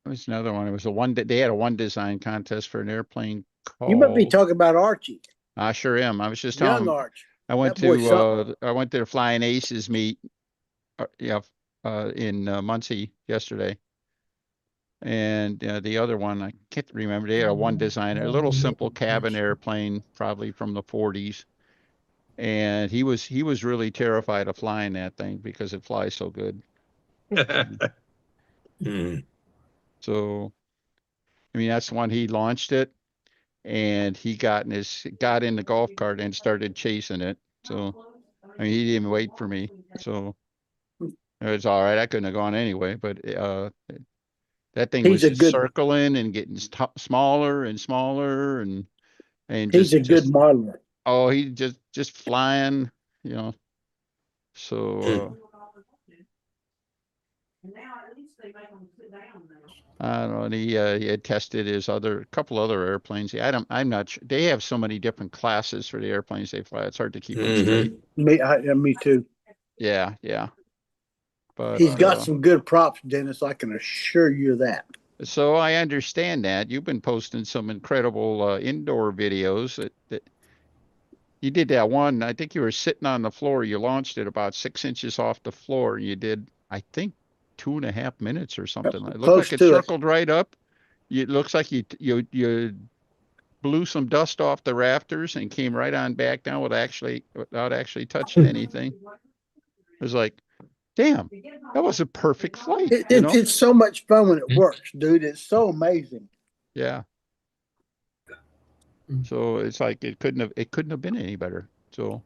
was another one. It was they had a one design contest for an airplane called. You might be talking about Archie. I sure am. I was just telling him. Arch. I went to the Flying Aces meet, in Muncie yesterday, and the other one I can't remember. They had a one design, a little simple cabin airplane, probably from the 40s, and he was really terrified of flying that thing because it flies so good. So, I mean, that's the one he launched it, and he got in the golf cart and started chasing it. So, I mean, he didn't even wait for me. So it was all right. I couldn't have gone anyway, but that thing was just circling and getting smaller and smaller, and he's a good modeler. Oh, he just flying, So. I don't know. And he had tested his couple other airplanes. I'm not sure. They have so many different classes for the airplanes they fly. It's hard to keep them straight. Me too. Yeah. But he's got some good props, Dennis. I can assure you that. So I understand that you've been posting some incredible indoor videos. You did that one. I think you were sitting on the floor. You launched it about 6 inches off the floor. You did, I think, 2.5 minutes or something. It looked Close like it to it. circled right up. It looks like you blew some dust off the rafters and came right on back down without actually touching anything. It was like, damn, that was a perfect flight, It's so much fun when it Mm. works, dude. It's so amazing. Yeah. So it's like it couldn't have been any better. So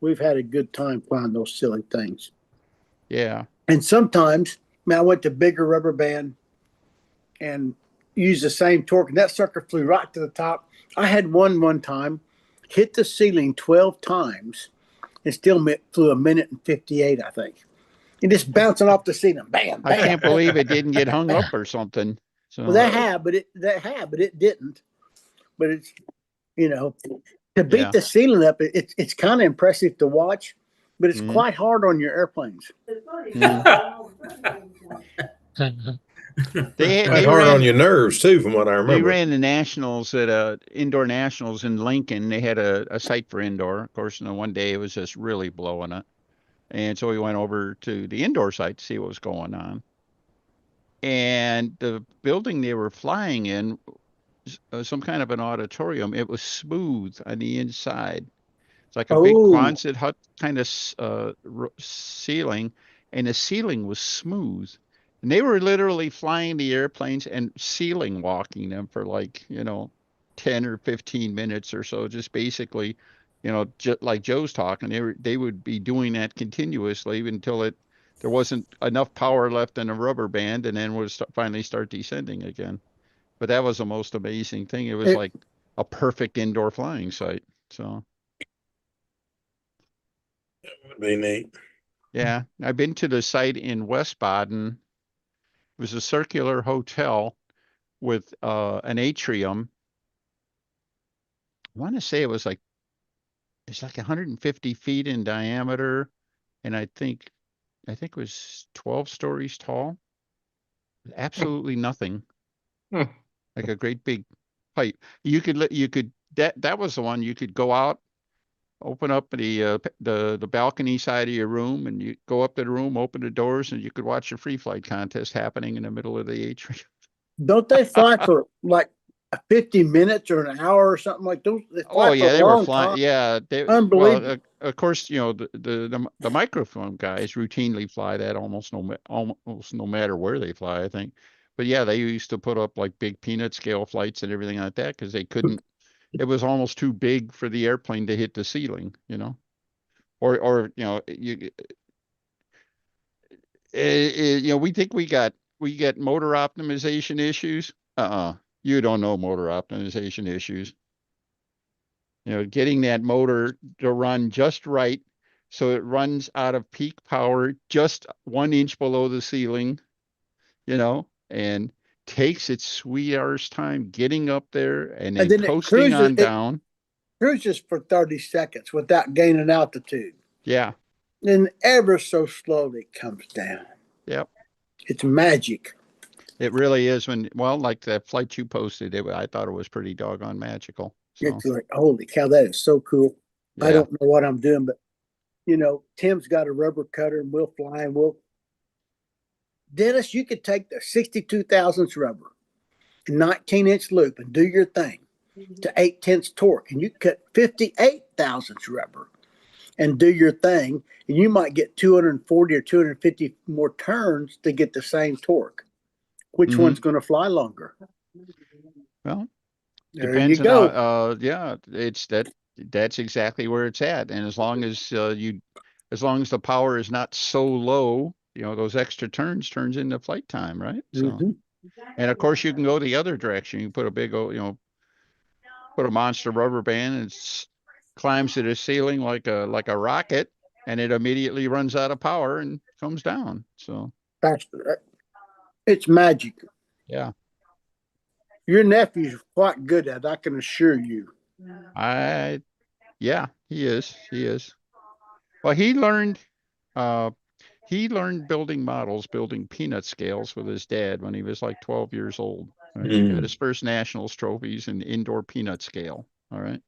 We've had a good time flying those silly things. yeah. And sometimes, man, I went to bigger rubber band and used the same torque, and that sucker flew right to the top. I had one time hit the ceiling 12 times and still flew a minute and 58, I think. And just bouncing off the ceiling, bam, I bam. can't believe it didn't get hung up or something. So Well, but it didn't. But it's to beat yeah. the ceiling up, it's kind of impressive to watch, but it's Mhm. quite hard on your airplanes. Mhm. They Quite hard on your nerves too, from what I They remember. ran the nationals at indoor nationals in Lincoln. They had a site for indoor. Of course, one day it was just really blowing it. And so we went over to the indoor site to see what was going on. And the building they were flying in, some kind of an auditorium, it was smooth on the inside. It's like a big Oh, Quonset hut kind of ceiling, and the ceiling was smooth. And they were literally flying the airplanes and ceiling walking them for 10 or 15 minutes or so, just basically, like Joe's talking, they would be doing that continuously until there wasn't enough power left in a rubber band, and then would finally start descending again. But that was the most amazing thing. It was it, like a perfect indoor flying site. So. Would be neat. Yeah, I've been to the site in West Baden. It was a circular hotel with an atrium. I want to say it's like 150 feet in diameter, and I think it was 12 stories tall. Absolutely nothing. Hmm. Like a great big pipe. That was the one you could go out, open up the balcony side of your room, and you go up to the room, open the doors, and you could watch a free flight contest happening in the middle of the atrium. don't they fly for like 50 minutes or an hour or something like those? They Oh fly for yeah, a they were long flying. time. Yeah, Unbelievable. of course, the microphone guys routinely fly that almost no matter where they fly, I think. But yeah, they used to put up like big peanut scale flights and everything like that because they couldn't. It was almost too big for the airplane to hit the ceiling, or we think we get motor optimization issues. You don't know motor optimization issues. Getting that motor to run just right so it runs out of peak power just 1 inch below the ceiling, and takes its sweet arse time getting up there and And then then coasting on it down. cruises for 30 seconds without gaining altitude. Yeah. Then ever so slowly comes down. Yep. It's magic. It really is like that flight you posted, I thought it was pretty doggone magical. So, It's like, holy cow, that is so cool. I yeah. don't know what I'm doing, but Tim's got a rubber cutter and we'll fly and Dennis, you could take the 62 thousandths rubber and 19-inch loop and do your thing to 8/10 torque, and you cut 58 thousandths rubber and do your thing, and you might get 240 or 250 more turns to get the same torque. Which Mm-hmm. one's going to fly longer? Well, There you depends on go. yeah, that's exactly where it's at. And as long as the power is not so low, those extra turns into flight time, right? So, Mm-hmm. and of course you can go the other direction. You put a big old, put a monster rubber band and climbs to the ceiling like a rocket, and it immediately runs out of power and comes down. So, It's magic. yeah. Your nephew's quite good at it, I can assure you. Yeah, he is. He is. Well, he learned building models, building peanut scales with his dad when he was like 12 years old. Right? Got his first nationals trophies in indoor peanut scale. All right.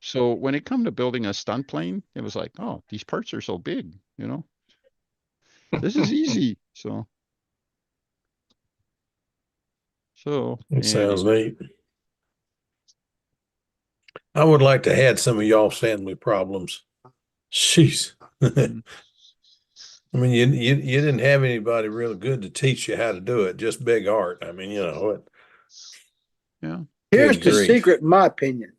So when it come to building a stunt plane, it was like, oh, these parts are so big, you know. This is easy. So It sounds anyway. neat. I would like to had some of y'all family problems. Jeez. Mm. I mean, you didn't have anybody really good to teach you how to do it, just big art. I mean, you know what? Yeah. Here's Good the grief. secret, in my opinion.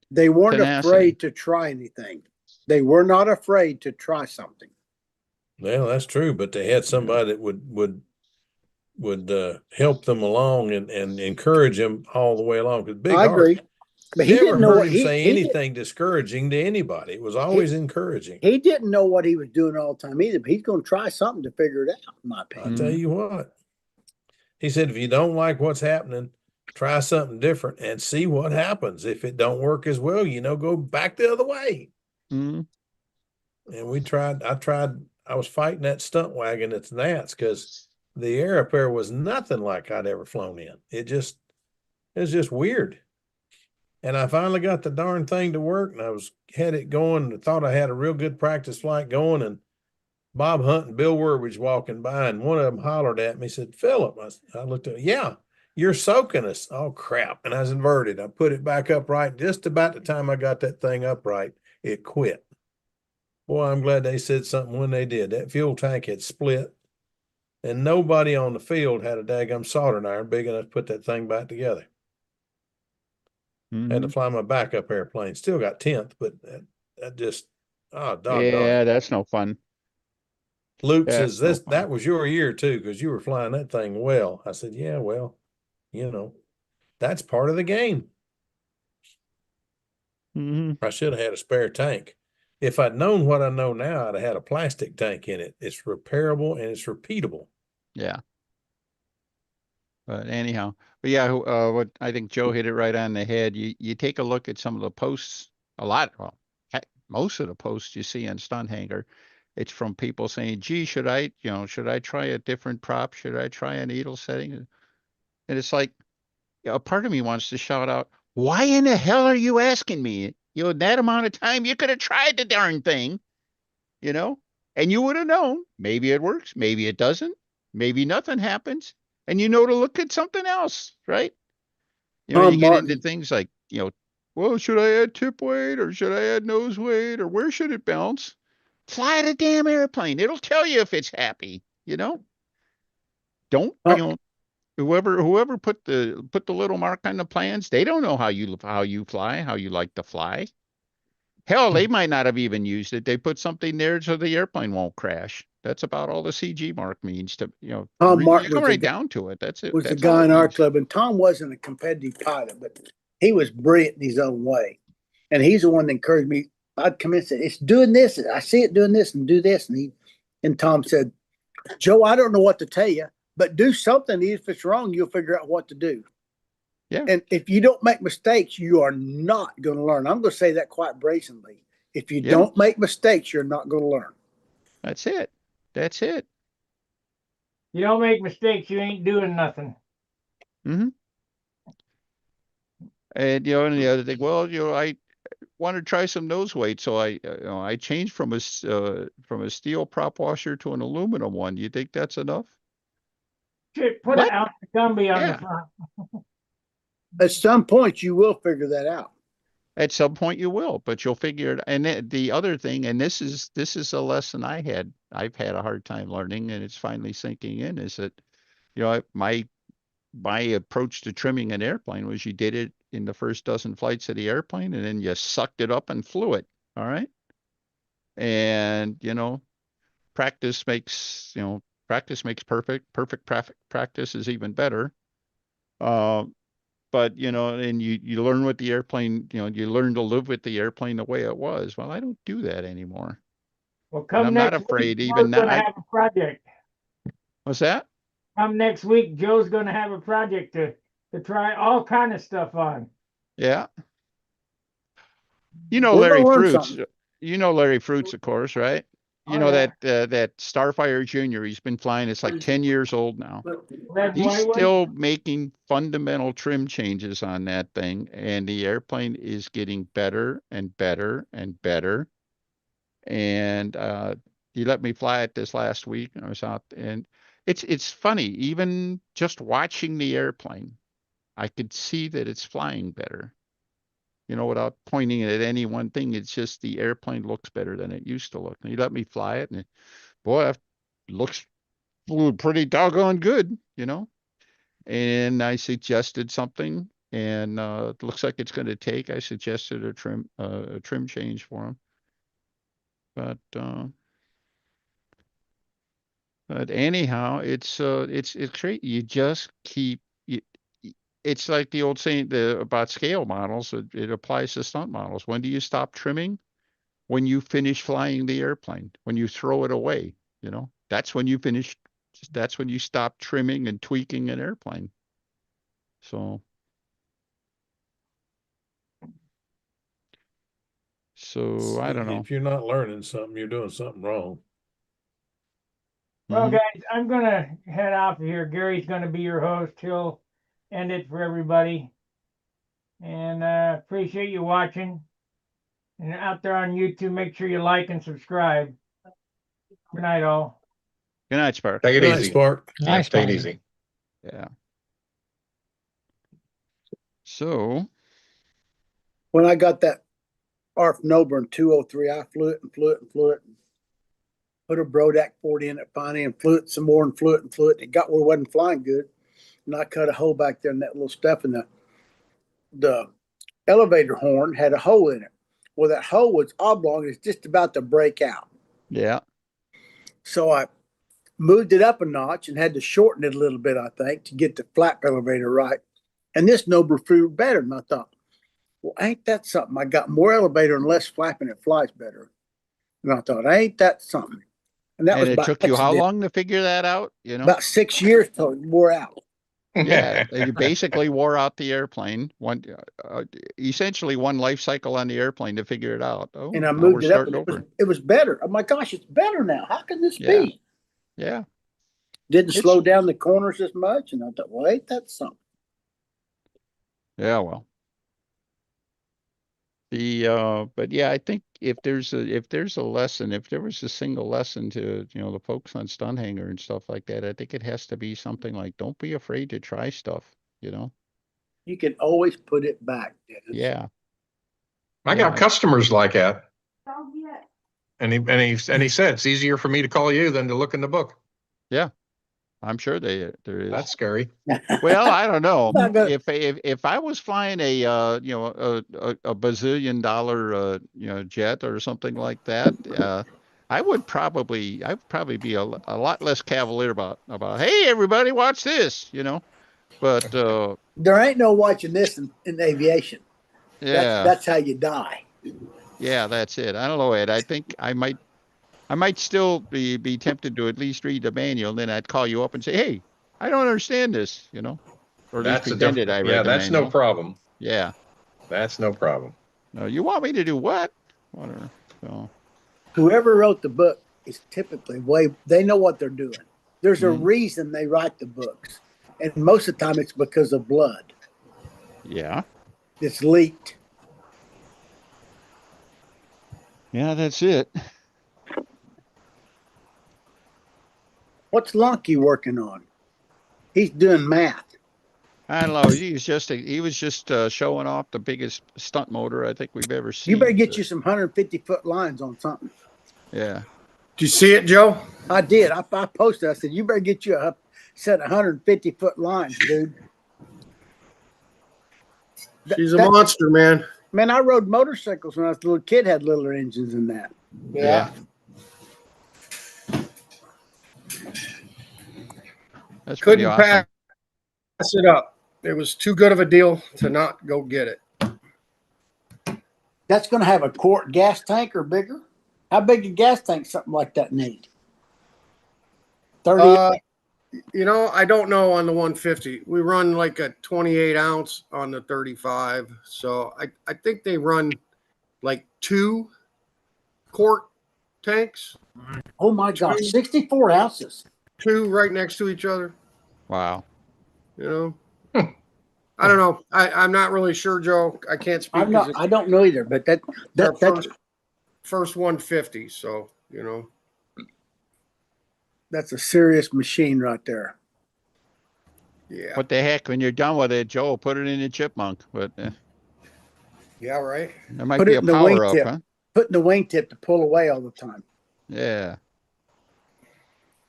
They weren't Tenacity. afraid to try anything. They were not afraid to try something. Well, that's true, but they had somebody that would help them along and encourage them all the way along. Because Big I Art, agree, but he never didn't know heard what him say anything discouraging to anybody. It was always encouraging. he didn't know what he was doing all the time either. But he's going to try something to figure it out. In my I'll opinion, tell you what. He said, if you don't like what's happening, try something different and see what happens. If it don't work as well, go back the other way. Mm. And I was fighting that stunt wagon at the Nats because the air up there was nothing like I'd ever flown in. It was just weird. And I finally got the darn thing to work, and had it going and thought I had a real good practice flight going. And Bob Hunt and Bill Wurbridge walking by, and one of them hollered at me, said, Philip. I looked at, yeah, you're soaking us. Oh, crap. And I was inverted. I put it back upright. Just about the time I got that thing upright, it quit. Boy, I'm glad they said something when they did. That fuel tank had split, and nobody on the field had a daggum soldering iron big enough to put that thing back together. Mm-hmm. Had to fly my backup airplane. Still got 10th, but that just, doggone Yeah, it. that's no fun. Luke That's says, no that fun. was your year too, because you were flying that thing well. I said, yeah, well, that's part of the game. Mm-hmm. I should have had a spare tank. If I'd known what I know now, I'd have had a plastic tank in it. It's repairable and it's repeatable. Yeah. But anyhow, but yeah, what I think Joe hit it right on the head. You take a look at some of the posts, heck, most of the posts you see on Stunt Hangar, it's from people saying, gee, should I try a different prop? Should I try a needle setting? And it's like, a part of me wants to shout out, why in the hell are you asking me? That amount of time, you could have tried the darn thing, and you would have known. Maybe it works, maybe it doesn't, maybe nothing happens, and to look at something else, right? You get into Martin, things like, well, should I add tip weight or should I add nose weight or where should it bounce? Fly the damn airplane. It'll tell you if it's happy, Don't, whoever put the little mark on the plans, they don't know how you fly, how you like to fly. Hell, they might not have even used it. They put something there so the airplane won't crash. That's about all the CG mark means to, Tom you Martin come right down to it. That's it. was the That's all guy it in our means. club, and Tom wasn't a competitive pilot, but he was brilliant in his own way. And he's the one that encouraged me. I'd come in and say, it's doing this. I see it doing this and do this. And Tom said, Joe, I don't know what to tell you, but do something. If it's wrong, you'll figure out what to do. Yeah. And if you don't make mistakes, you are not going to learn. I'm going to say that quite brazenly. If you don't make mistakes, you're not going to learn. That's it. That's it. You don't make mistakes, you ain't doing nothing. Mm-hmm. And and the other thing, well, I want to try some nose weight, so I changed from a steel prop washer to an aluminum one. Do you think that's enough? Put an ounce of Gumby on the front. At some point, you will figure that out. At some point you will, but you'll figure it. And the other thing, and this is a lesson I've had a hard time learning, and it's finally sinking in, is that, my approach to trimming an airplane was you did it in the first dozen flights of the airplane, and then you sucked it up and flew it. All right. And, practice makes perfect. Perfect practice is even better. But, and you learn with the airplane, you learn to live with the airplane the way it was. Well, I don't do that anymore. Well, come I'm next not afraid week, even Joe's now. gonna have a project. What's that? Come next week, Joe's gonna have a project to try all kind of stuff on. Yeah. We're Larry gonna learn Fruits. something. Larry Fruits, of course, right? you know that Starfire Junior, he's been flying. It's like 10 years old now. He's still making fundamental trim changes on that thing, and the airplane is getting better and better and better. And he let me fly it this last week, and I was out, and it's funny. Even just watching the airplane, I could see that it's flying better. You know, without pointing it at any one thing, it's just the airplane looks better than it used to look. And he let me fly it, and boy, it looks pretty doggone good, you know. And I suggested something, and it looks like it's going to take. I suggested a trim change for him, but anyhow, it's great. You just keep. It's like the old saying about scale models. It applies to stunt models. When do you stop trimming? When you finish flying the airplane. When you throw it away, you know, that's when you finish. That's when you stop trimming and tweaking an airplane. So I don't know. If you're not learning something, you're doing something wrong. Well, guys, I'm going to head off of here. Gary's going to be your host. He'll end it for everybody. And appreciate you watching. And out there on YouTube, make sure you like and subscribe. Good night, all. Good night, Spark. Take it Good night, easy. Spark. Yeah, take it easy. Yeah. So When I got that ARF Noburn 203, I flew it and flew it and flew it. Put a Brodak 40 in it finally and flew it some more and flew it and flew it. It got where it wasn't flying good. And I cut a hole back there in that little stuff, and the elevator horn had a hole in it. Well, that hole was oblong. It's just about to break out. yeah. So I moved it up a notch and had to shorten it a little bit, I think, to get the flap elevator right. And this Noburn flew better. And I thought, well, ain't that something? I got more elevator and less flapping. It flies better. And I thought, ain't that something? And that was it took you how long to figure that out? You know, about 6 years till it wore out. Yeah, you basically wore out the airplane. Essentially one life cycle on the airplane to figure it out. Oh, and I now moved we're it up, starting and over. it was better. Oh my gosh, it's better now. How can this Yeah. be? Yeah. Didn't slow down the corners as much, and I thought, well, ain't that something? Yeah, well. But yeah, I think if there's a lesson, if there was a single lesson to, you know, the folks on Stunt Hangar and stuff like that, I think it has to be something like, don't be afraid to try stuff, you know? You can always put it back, Dennis. Yeah. I got customers like that. And he said it's easier for me to call you than to look in the book. Yeah. I'm sure there is. That's scary. Well, I don't know. If I was flying a you know, a bazillion dollar you know, jet or something like that, I would probably be a lot less cavalier about hey everybody watch this, you know. But there ain't no watching this in aviation. Yeah. That's how you die. Yeah, that's it. I don't know, Ed. I think I might still be tempted to at least read the manual, and then I'd call you up and say, "Hey, I don't understand this," you know, or at least pretended I read the manual. Yeah, that's no problem. Yeah, that's no problem. No, you want me to do what? Whatever. So, whoever wrote the book is typically they know what they're doing. There's a reason they write the books, and most of the time it's because of blood. Yeah, it's leaked. Yeah, that's it. What's Lonky working on? He's doing math. I don't know. He was just showing off the biggest stunt motor I think we've ever seen. You better get you some 150-foot lines on something. Yeah. Did you see it, Joe? I did. I posted. I said, you better get you a set of 150-foot lines, dude. She's a monster, man. Man, I rode motorcycles when I was a little kid, had littler engines than that. Yeah. That's Couldn't pretty awesome. Pass it up. It was too good of a deal to not go get it. That's going to have a quart gas tank or bigger? How big a gas tank something like that need? 30? You know, I don't know on the 150. We run like a 28 ounce on the 35. So I think they run like 2 quart tanks, Oh my gosh, 64 ounces. 2 right next to each other. Wow. You know, I don't know. I'm not really sure, Joe. I can't speak. I'm not. I don't know either. But that's first 150. So that's a serious machine right there. Yeah. What the heck? When you're done with it, Joe, put it in a chipmunk. But yeah, right. there might Put be it a in the power up, wingtip. huh? Put in the wingtip to pull away all the time. Yeah.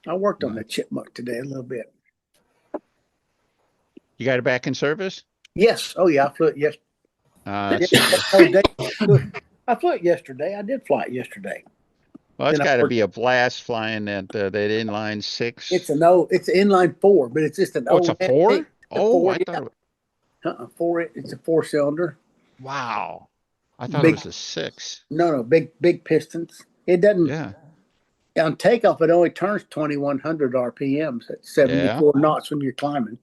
I worked on that chipmunk today a little bit. You got it back in service? Yes. Oh yeah, I flew it yesterday. I flew it yesterday. I did fly it yesterday. Well, it's got to be a blast flying that inline 6. It's it's an inline 4, but it's just an it's a 4? Oh, I thought it was 4. It's a 4-cylinder. Wow. I thought it was a 6. No, big pistons. It doesn't. Yeah. On takeoff, it only turns 2,100 RPMs at 74 knots when you're climbing.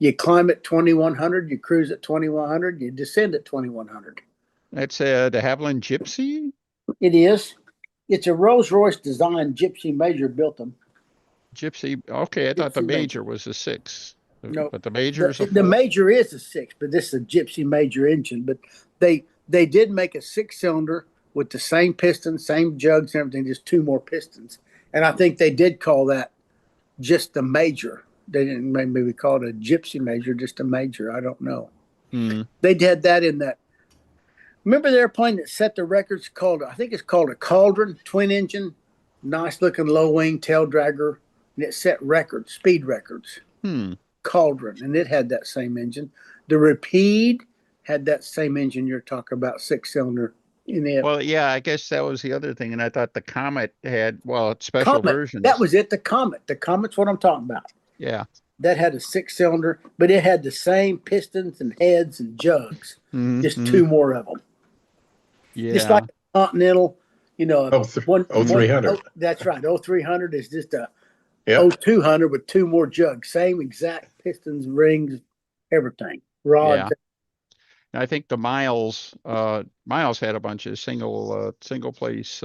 You climb at 2,100, you cruise at 2,100, you descend at 2,100. That's de Havilland Gypsy? It is. It's a Rolls-Royce designed Gypsy Major built them. Gypsy. Okay, I thought the Major was a 6. No, but the Major is a 4. The Major is a 6, but this is a Gypsy Major engine. But they did make a 6-cylinder with the same pistons, same jugs, and everything, just 2 more pistons. And I think they did call that just the Major. They didn't maybe call it a Gypsy Major, just a Major. I don't know. They did that in that. Remember the airplane that set the records I think it's called a Cauldron, twin engine, nice looking low wing tail dragger, and it set records, speed records. Cauldron, and it had that same engine. The Rapide had that same engine you're talking about, 6-cylinder in it. Well, yeah, I guess that was the other thing, and I thought the Comet had special versions. That was it. The Comet. The Comet's what I'm talking about. Yeah. That had a 6-cylinder, but it had the same pistons and heads and jugs. Just 2 more of them. Yeah. Just like Continental, 0300. That's right. 0300 is just a 0200 with 2 more jugs. Same exact pistons, rings, everything. Rods. Yeah. I think the Miles had a bunch of single place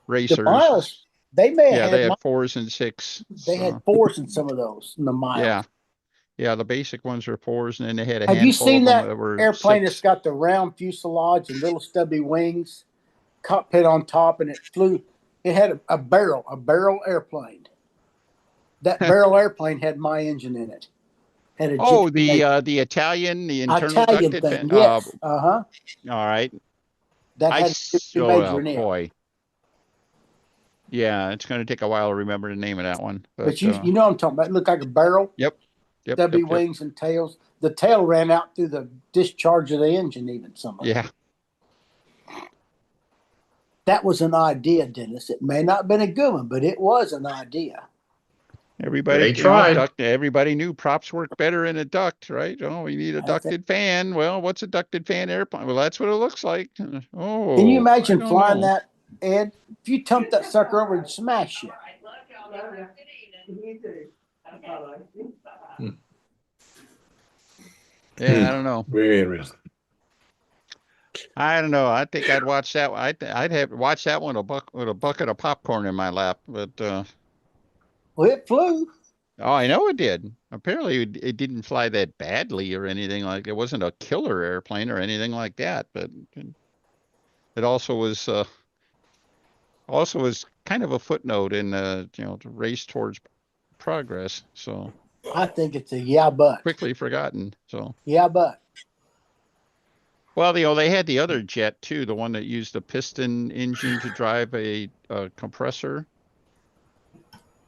racers. The Miles, they may have they had 4s and 6. They had 4s in some of those in the Miles. Yeah, the basic ones were 4s, and then they had a Have you handful seen of them that were airplane 6. that's got the round fuselage and little stubby wings, cockpit on top, and it flew? It had a barrel airplane. That barrel airplane had my engine in it. Had a the Italian, the internal ducted thing. Yes. All right. That had a major in it. Boy. Yeah, it's going to take a while to remember the name of that one. But you know what I'm talking about. It looked like a barrel. Yep. Stubby wings and tails. The tail ran out through the discharge of the engine, even some of it. Yeah. That was an idea, Dennis. It may not have been a good one, but it was an idea. Everybody tried. Everybody knew props work better in a duct, right? Oh, we need a ducted fan. Well, what's a ducted fan airplane? Well, that's what it looks like. Oh, can you imagine flying that, Ed? If you dumped that sucker over and smash it. Yeah, I don't know. Very interesting. I don't know. I think I'd watch that. I'd have watched that one with a bucket of popcorn in my lap. But well, it flew. Oh, I know it did. Apparently, it didn't fly that badly or anything like. It wasn't a killer airplane or anything like that. But it also was kind of a footnote in the race towards progress. So I think it's a but quickly forgotten. So but. Well, they had the other jet too, the one that used the piston engine to drive a compressor.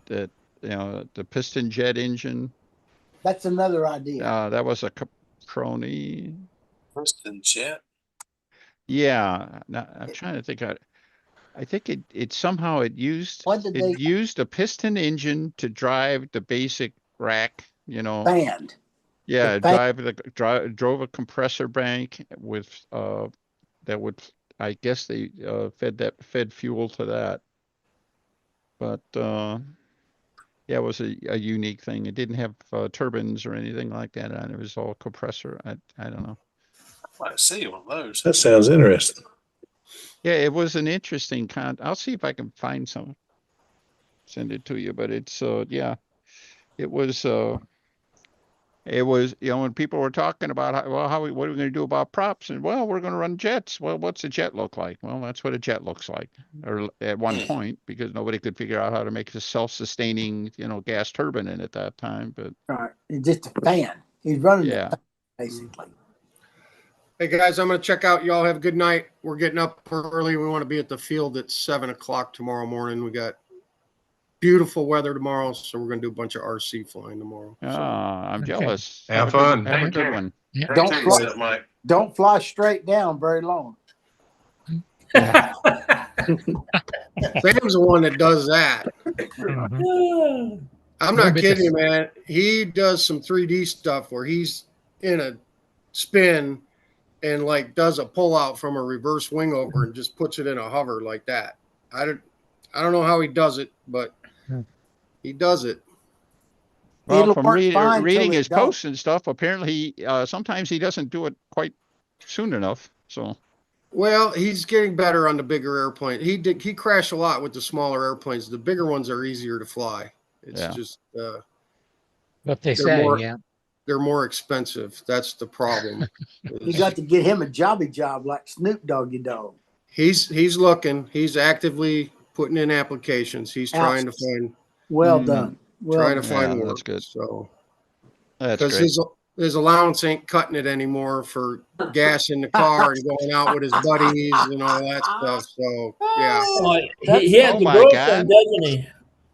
That the piston jet engine. That's another idea. That was a Caproni. Piston jet. Yeah, now, I'm trying to think. I think it somehow used a piston engine to drive the basic rack. Band. Yeah, drove a compressor bank with that would, I guess they fed fuel to that. But yeah, it was a unique thing. It didn't have turbines or anything like that, and it was all compressor. I don't know. I might see one of those. That sounds interesting. Yeah, it was an interesting I'll see if I can find some, send it to you, but it's, yeah, it was, when people were talking about, what are we going to do about props? And well, we're going to run jets. Well, what's a jet look like? Well, that's what a jet looks like, or at one point, because nobody could figure out how to make a self-sustaining, gas turbine in at that time. But Right. It's just a fan. He's running yeah, the fan, basically. Hey guys, I'm gonna check out. Y'all have a good night. We're getting up early. We want to be at the field at 7 o'clock tomorrow morning. We got beautiful weather tomorrow, so we're gonna do a bunch of RC flying tomorrow. So. I'm Okay. jealous. Have fun. Have a good one. Yeah. Don't fly straight down very long. Sam's the one that does that. Mhm. I'm Little not bit kidding you, of- man. He does some 3D stuff where he's in a spin and like does a pull out from a reverse wing over and just puts it in a hover like that. I don't know how he does it, but he does it. Well, It'll from work fine reading till it his don't. posts and stuff, apparently sometimes he doesn't do it quite soon enough. So Well, he's getting better on the bigger airplane. He crashed a lot with the smaller airplanes. The bigger ones are easier to fly. It's yeah. just What they they're say, more yeah. they're more expensive. That's the problem. You got to get him a jobby job like Snoop Doggy Dog. He's looking. He's actively putting in applications. He's trying to find Well done. Well trying to done. find Yeah, work. that's good. So That's because great. his allowance ain't cutting it anymore for gas in the car and going out with his buddies and all that stuff. So yeah. Oh, he has Oh a my girlfriend, God. doesn't he?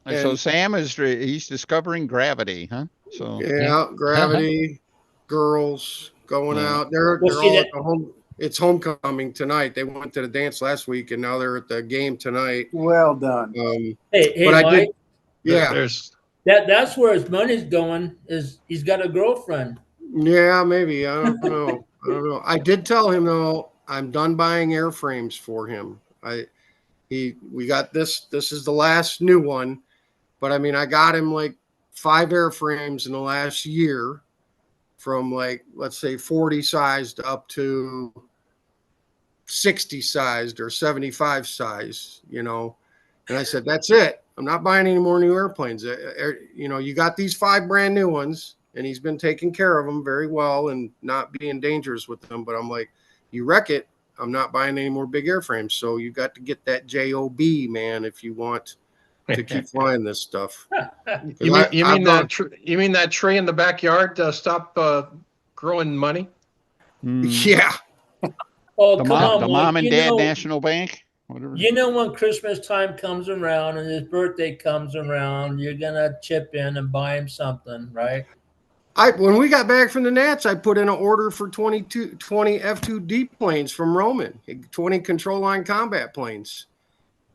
And so And Sam he's discovering gravity, huh? So yeah, gravity, girls going yeah. out. They're Well, see all that. at the home. It's homecoming tonight. They went to the dance last week and now they're at the game tonight. Well done. Hey, But I Mike. did. Yeah. There's That's where his money's going. Is he's got a girlfriend? Yeah, maybe. I don't know. I don't know. I did tell him though, I'm done buying airframes for him. We got this. This is the last new one, but I mean, I got him like 5 airframes in the last year, from like let's say 40 sized up to 60 sized or 75 size. And I said, that's it. I'm not buying any more new airplanes. You got these 5 brand new ones, and he's been taking care of them very well and not being dangerous with them. But I'm like, you wreck it, I'm not buying any more big airframes. So you got to get that JOB, man, if you want to keep flying this stuff. you mean that tree in the backyard stop growing money? Yeah. Oh, The come on, the Mike. mom and dad National Bank, whatever. When Christmas time comes around and his birthday comes around, you're gonna chip in and buy him something, right? When we got back from the Nats, I put in an order for 20 F2D planes from Roman, 20 control line combat planes,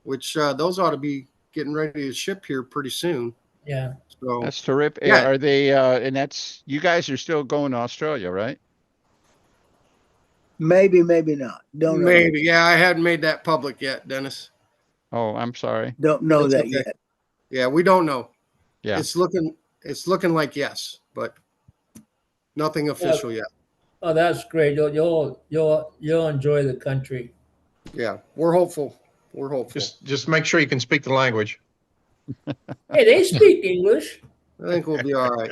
which those ought to be getting ready to ship here pretty soon. Yeah. So That's terrific. Yeah. Are they and that's, you guys are still going to Australia, right? Maybe, maybe not. Don't know. maybe, yeah, I hadn't made that public yet, Dennis. Oh, I'm sorry. Don't know It's that okay. yet. Yeah, we don't know. Yeah. It's looking like yes, but nothing official yet. Oh, that's great. You'll enjoy the country. Yeah, we're hopeful. We're hopeful. Just make sure you can speak the language. Hey, they speak English. I think we'll be all right.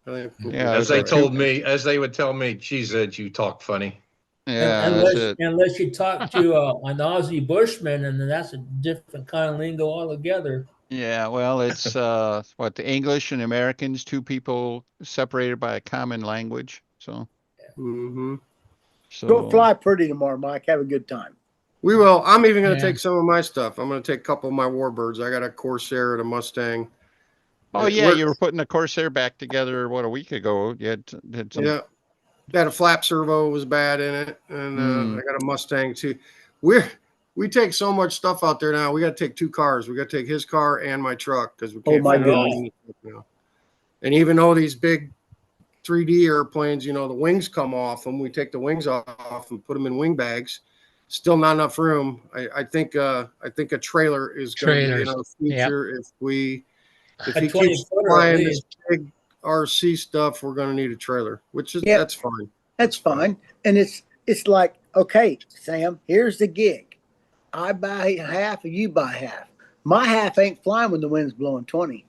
I think we'll be Yeah, all As they right. told me, as they would tell me, geez, Ed, you talk funny. Yeah, that's it. Unless you talk to an Aussie bushman, and then that's a different kind of lingo altogether. Yeah, well, it's the English and Americans, 2 people separated by a common language. So Mm-hmm. Go fly pretty tomorrow, Mike. Have a good time. We will. I'm even going to Yeah. take some of my stuff. I'm going to take a couple of my Warbirds. I got a Corsair and a Mustang. Oh yeah, you were putting the Corsair back together a week ago. You had some. Yeah, that a flap servo was bad in it, and I got a Mustang too. We take so much stuff out there now. We got to take 2 cars. We got to take his car and my truck because we can't. my fit everything in the truck now. And even though these big 3D airplanes, the wings come off them, we take the wings off and put them in wing bags. Still not enough room. I think a trailer is going to be in our future. Yep. If he keeps flying this big RC stuff, we're going to need a trailer, which is that's fine. That's fine. And it's like, okay, Sam, here's the gig. I buy half and you buy half. My half ain't flying when the wind's blowing 20.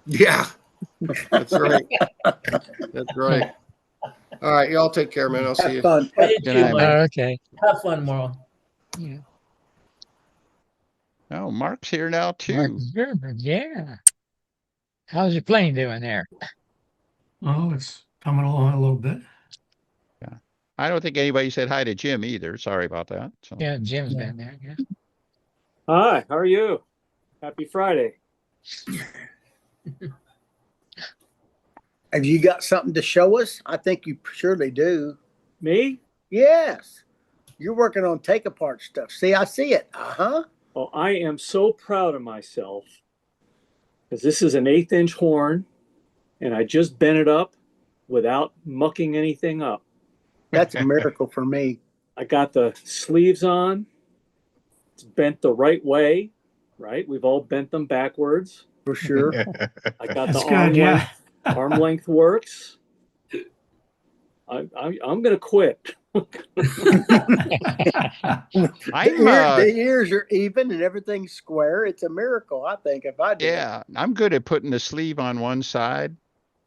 Yeah, that's right. That's right. All right, y'all take care, man. I'll see Have you. fun. Well, you Good too, night, Mike. Oh, okay. Have fun, Morrow. Yeah. Oh, Mark's here now too. Mark Gerber, yeah. How's your plane doing there? Oh, it's coming along a little bit. Yeah. I don't think anybody said hi to Jim either. Sorry about that. So. Yeah, Jim's been there. Yeah. Hi, how are you? Happy Friday. Have you got something to show us? I think you surely do. Me? Yes. You're working on take apart stuff. See, I see it. Uh-huh. Oh, I am so proud of myself because this is an 1/8-inch horn and I just bent it up without mucking anything up. That's a miracle for me. I got the sleeves on. It's bent the right way, right? We've all bent them backwards. For sure. I got That's the arm good, length. Arm length works. I'm going to quit. The ears are even and everything's square. It's a miracle, I think, if I do. Yeah, I'm good at putting the sleeve on one side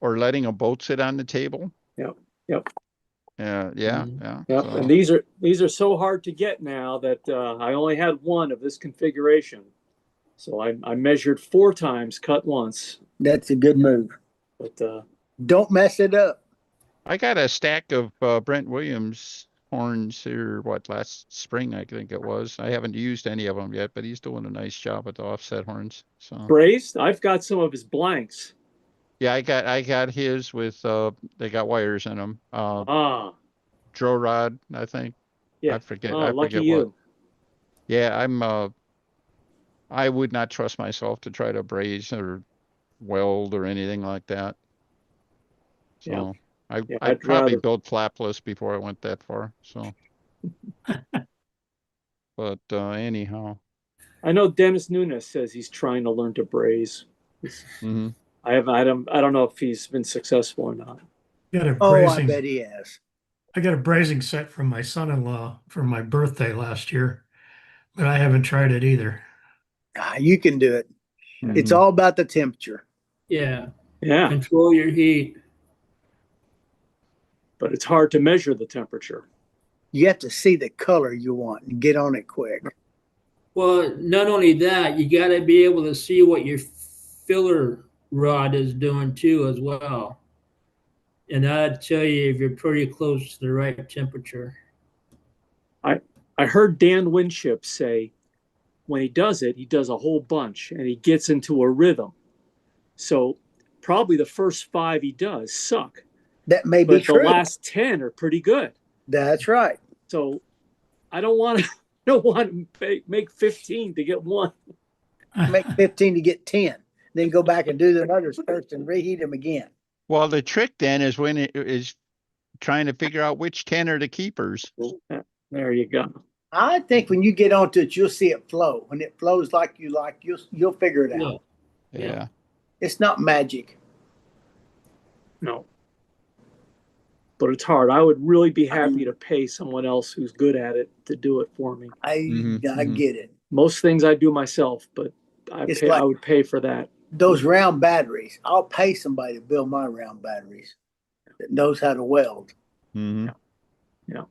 or letting a bolt sit on the table. Yep. Yeah. Yep. So, And these are so hard to get now that I only had one of this configuration. So I measured 4 times, cut once. That's a good move. But don't mess it up. I got a stack of Brent Williams horns here, last spring, I think it was. I haven't used any of them yet, but he's doing a nice job with the offset horns. So brazed? I've got some of his blanks. Yeah, I got his with they got wires in them. Draw rod, I think. Yeah. I forget lucky what. you. Yeah, I would not trust myself to try to braze or weld or anything like that. So I'd probably build flapless before I went that far. So but anyhow. I know Dennis Nunes says he's trying to learn to braze. Mm-hmm. I don't know if he's been successful or not. I bet he has. I got a brazing set from my son-in-law for my birthday last year, but I haven't tried it either. You can do it. Mm-hmm. It's all about the temperature. Yeah. Yeah. Control your heat. But it's hard to measure the temperature. You have to see the color you want and get on it quick. Well, not only that, you got to be able to see what your filler rod is doing too as well. And I'd tell you if you're pretty close to the right temperature. I heard Dan Winship say when he does it, he does a whole bunch and he gets into a rhythm. So probably the first 5 he does suck. That may be true. But the last 10 are pretty good. That's right. So I don't want to make 15 to get 1. Make 15 to get 10. Then go back and do the others first and reheat them again. Well, the trick then is when it is trying to figure out which 10 are the keepers. There you go. I think when you get onto it, you'll see it flow. When it flows like you like, you'll figure it out. Yeah. It's not magic. No. But it's hard. I would really be happy to pay someone else who's good at it to do it for me. I get it. Most things I do myself, but I would pay for that. Those round batteries. I'll pay somebody to build my round batteries that knows how to weld. Mm-hmm. Yeah.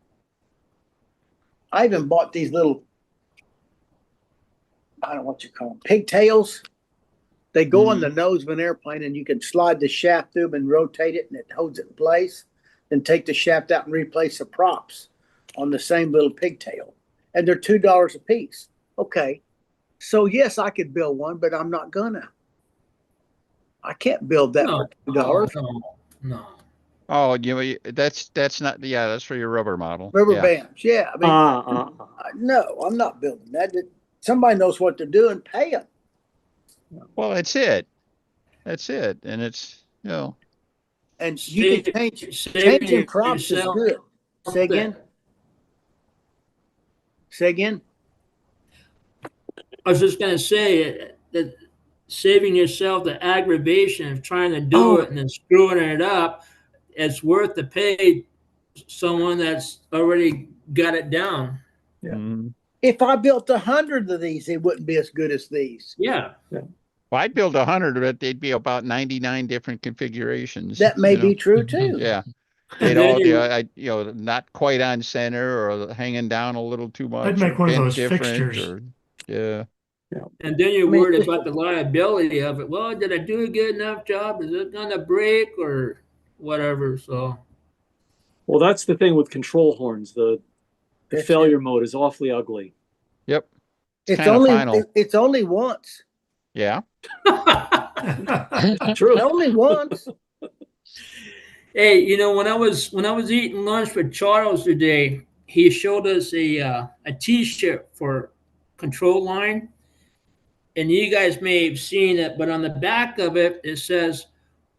I even bought these little, I don't know what you call them, pigtails. They go on the nose of an airplane and you can slide the shaft through them and rotate it and it holds it in place. Then take the shaft out and replace the props on the same little pigtail. And they're $2 a piece. Okay. So yes, I could build one, but I'm not gonna. I can't build that for $2. No. Oh, that's not. Yeah, that's for your rubber model. Rubber bands. Yeah. I mean, no, I'm not building that. Somebody knows what they're doing. Pay them. Well, that's it. And it's, And you can changing props is good. Say again. I was just going to say that saving yourself the aggravation of trying to do it and then screwing it up, it's worth to pay someone that's already got it down. Yeah. If I built 100 of these, it wouldn't be as good as these. Yeah. Well, I'd build 100 of it. They'd be about 99 different configurations. That may be true too. Yeah. And They'd all, then not quite on center or hanging down a little too much. I'd make or one of bent those different fixtures. Or, yeah. and then you're I mean, worried about the liability of it. Well, did I do a good enough job? Is it gonna break or whatever? So Well, that's the thing with control horns. The That's failure mode is awfully ugly. Yep. It's kinda only final. it's only once. Yeah. True. Only once. hey, when I was eating lunch with Charles today, he showed us a T-shirt for control line, and you guys may have seen it, but on the back of it, it says,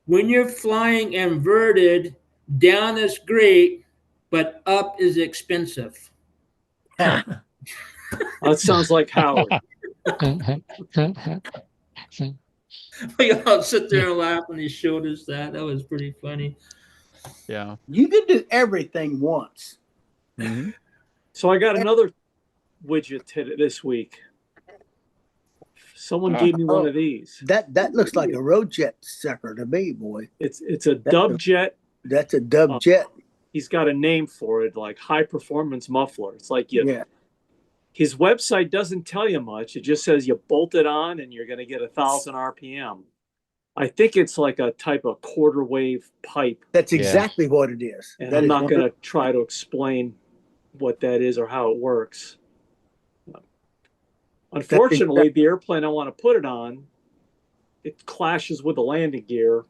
"When you're flying inverted, down is great, but up is expensive." That sounds like Howard. We all sit there and laugh when he showed us that. That was pretty funny. Yeah. You can do everything once. Mm-hmm. So I got another widget this week. Someone gave me one of these. That looks like a road jet sucker to me, boy. It's a dub jet. That's a dub jet. He's got a name for it, like high performance muffler. It's like Yeah. His website doesn't tell you much. It just says you bolt it on and you're going to get 1,000 RPM. I think it's like a type of quarter wave pipe. That's exactly what it is. And I'm not going to try to explain what that is or how it works. Unfortunately, the airplane I want to put it on, it clashes with the landing gear.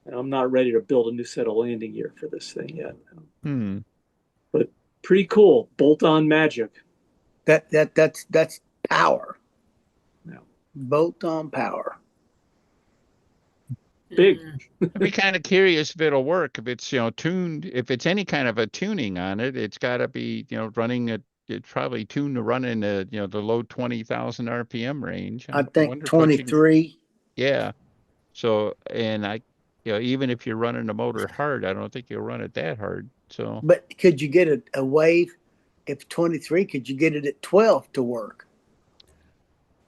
And I'm not ready to build a new set of landing gear for this thing yet. But pretty cool. Bolt-on magic. That's power. Yeah. Bolt-on power. Big. I'd be kind of curious if it'll work. If it's, tuned, if it's any kind of a tuning on it, it's got to be, running it's probably tuned to run in the, the low 20,000 RPM range. I think 23. Yeah. So, and even if you're running the motor hard, I don't think you'll run it that hard. So, But could you get a wave? If 23, could you get it at 12 to work?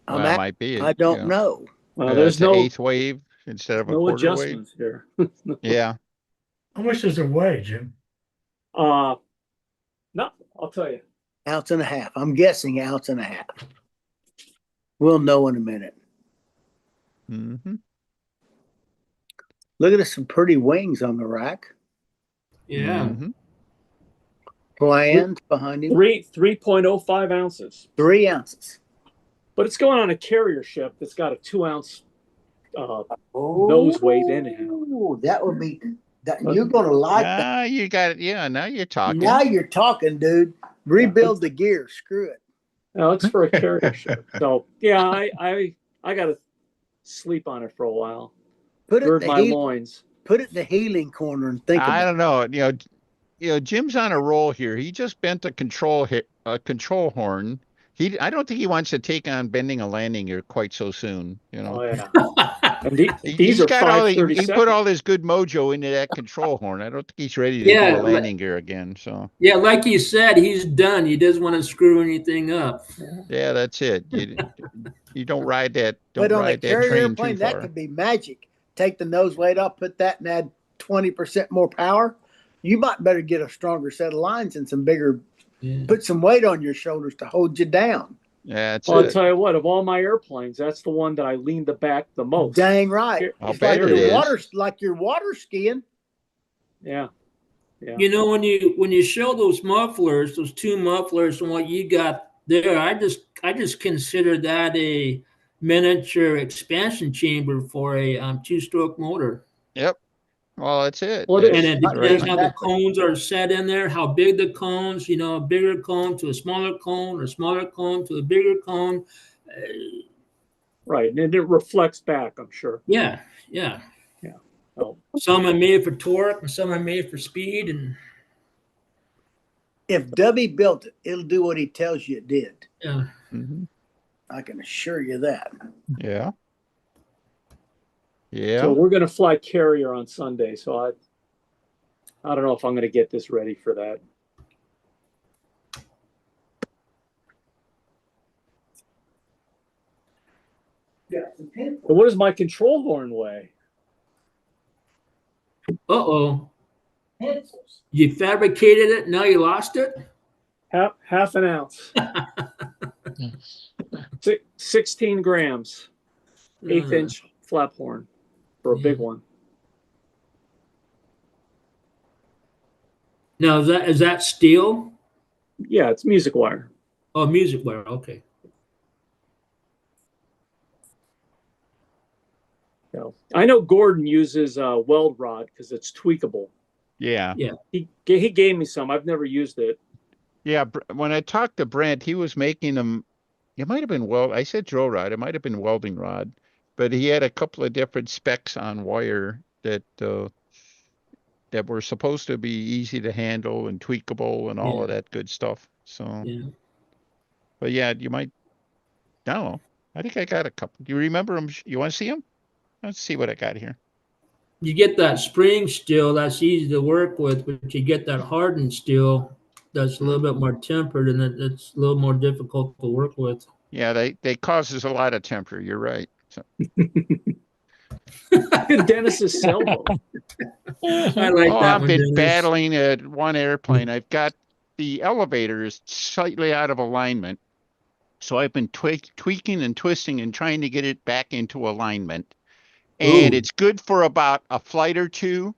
That might be. I don't know. There's no eighth wave instead of a quarter adjustments wave. here. Yeah. How much does it weigh, Jim? No, I'll tell you. Ounce and a half. I'm guessing ounce and a half. We'll know in a minute. Mm-hmm. Look at some pretty wings on the rack. Yeah. Mm-hmm. Plans behind him. 3.05 ounces. 3 ounces. But it's going on a carrier ship that's got a 2-ounce nose weight anyhow. That would be that. You're gonna like that. You got it. Yeah, now you're talking. Now you're talking, dude. Rebuild the gear. Screw it. No, it's for a carrier ship. So yeah, I got to sleep on it for a while. Gird my loins. Put it in the healing corner and think about it. I don't know. Jim's on a roll here. He just bent a control horn. I don't think he wants to take on bending a landing gear quite so soon. Oh yeah. And these are he put all his good mojo into that control horn. I don't think he's ready to do a landing gear again. So yeah, like you said, he's done. He doesn't want to screw anything up. Yeah, that's it. You don't ride that. Don't But on ride a that carrier train airplane, too far. that could be magic. Take the nose weight off, put that, and add 20% more power. You might better get a stronger set of lines and some bigger. Yeah. Put some weight on your shoulders to hold you down. Yeah, I'll tell you what. Of all my airplanes, that's the one that I lean the back the most. Dang right. I'll It's bet like it your is. water skiing. Yeah. Yeah. When you show those mufflers, those 2 mufflers, and what you got there, I just consider that a miniature expansion chamber for a 2-stroke motor. Yep. Well, that's it. Well, And it depends how the Exactly. cones are set in there, how big the cones, a bigger cone to a smaller cone, or smaller cone to a bigger cone. Right, and it reflects back, I'm sure. Yeah. Oh. Some are made for torque, and some are made for speed, and If Dubby built it, it'll do what he tells you it did. yeah. Mhm. I can assure you that. Yeah. So Yeah. we're going to fly carrier on Sunday. So I don't know if I'm going to get this ready for that. But what does my control horn weigh? Uh-oh. You fabricated it, now you lost it? Half an ounce. 16 grams. 1/8-inch flap horn for a big one. Now, is that steel? Yeah, it's music wire. Oh, music wire. Okay. No. I know Gordon uses a weld rod because it's tweakable. Yeah. Yeah. He gave me some. I've never used it. Yeah. When I talked to Brent, he was making them. It might have been I said drill rod. It might have been welding rod, but he had a couple of different specs on wire that were supposed to be easy to handle and tweakable and all of that good stuff. So, but yeah, you might. I don't know. I think I got a couple. Do you remember them? You want to see them? Let's see what I got here. You get that spring steel, that's easy to work with, but you get that hardened steel that's a little bit more tempered, and it's a little more difficult to work with. Yeah, they causes a lot of temper. You're right. So. Dennis's sailboat. I like that I've one, been Dennis. battling at one airplane. I've got the elevator is slightly out of alignment. So I've been tweaking and twisting and trying to get it back into alignment. And it's good for about a flight or two.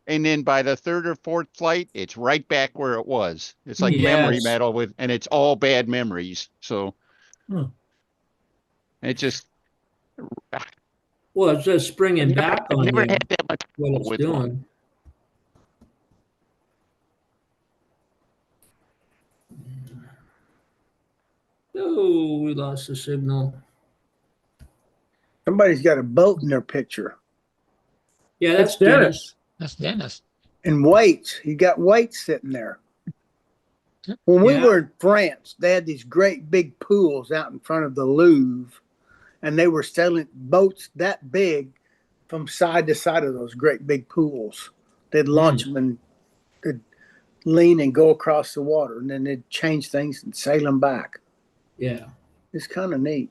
And then by the third or fourth flight, it's right back where it was. It's like memory metal and it's all bad memories. So it just. Well, it's just springing back on never you. had that much what it's with doing. one. Oh, we lost the signal. Somebody's got a boat in their picture. Yeah, that's Dennis. That's Dennis. And weights. He got weights sitting there. When we were in France, they had these great big pools out in front of the Louvre, and they were selling boats that big from side to side of those great big pools. They'd launch them and they'd lean and go across the water, and then they'd change things and sail them back. Yeah. It's kind of neat.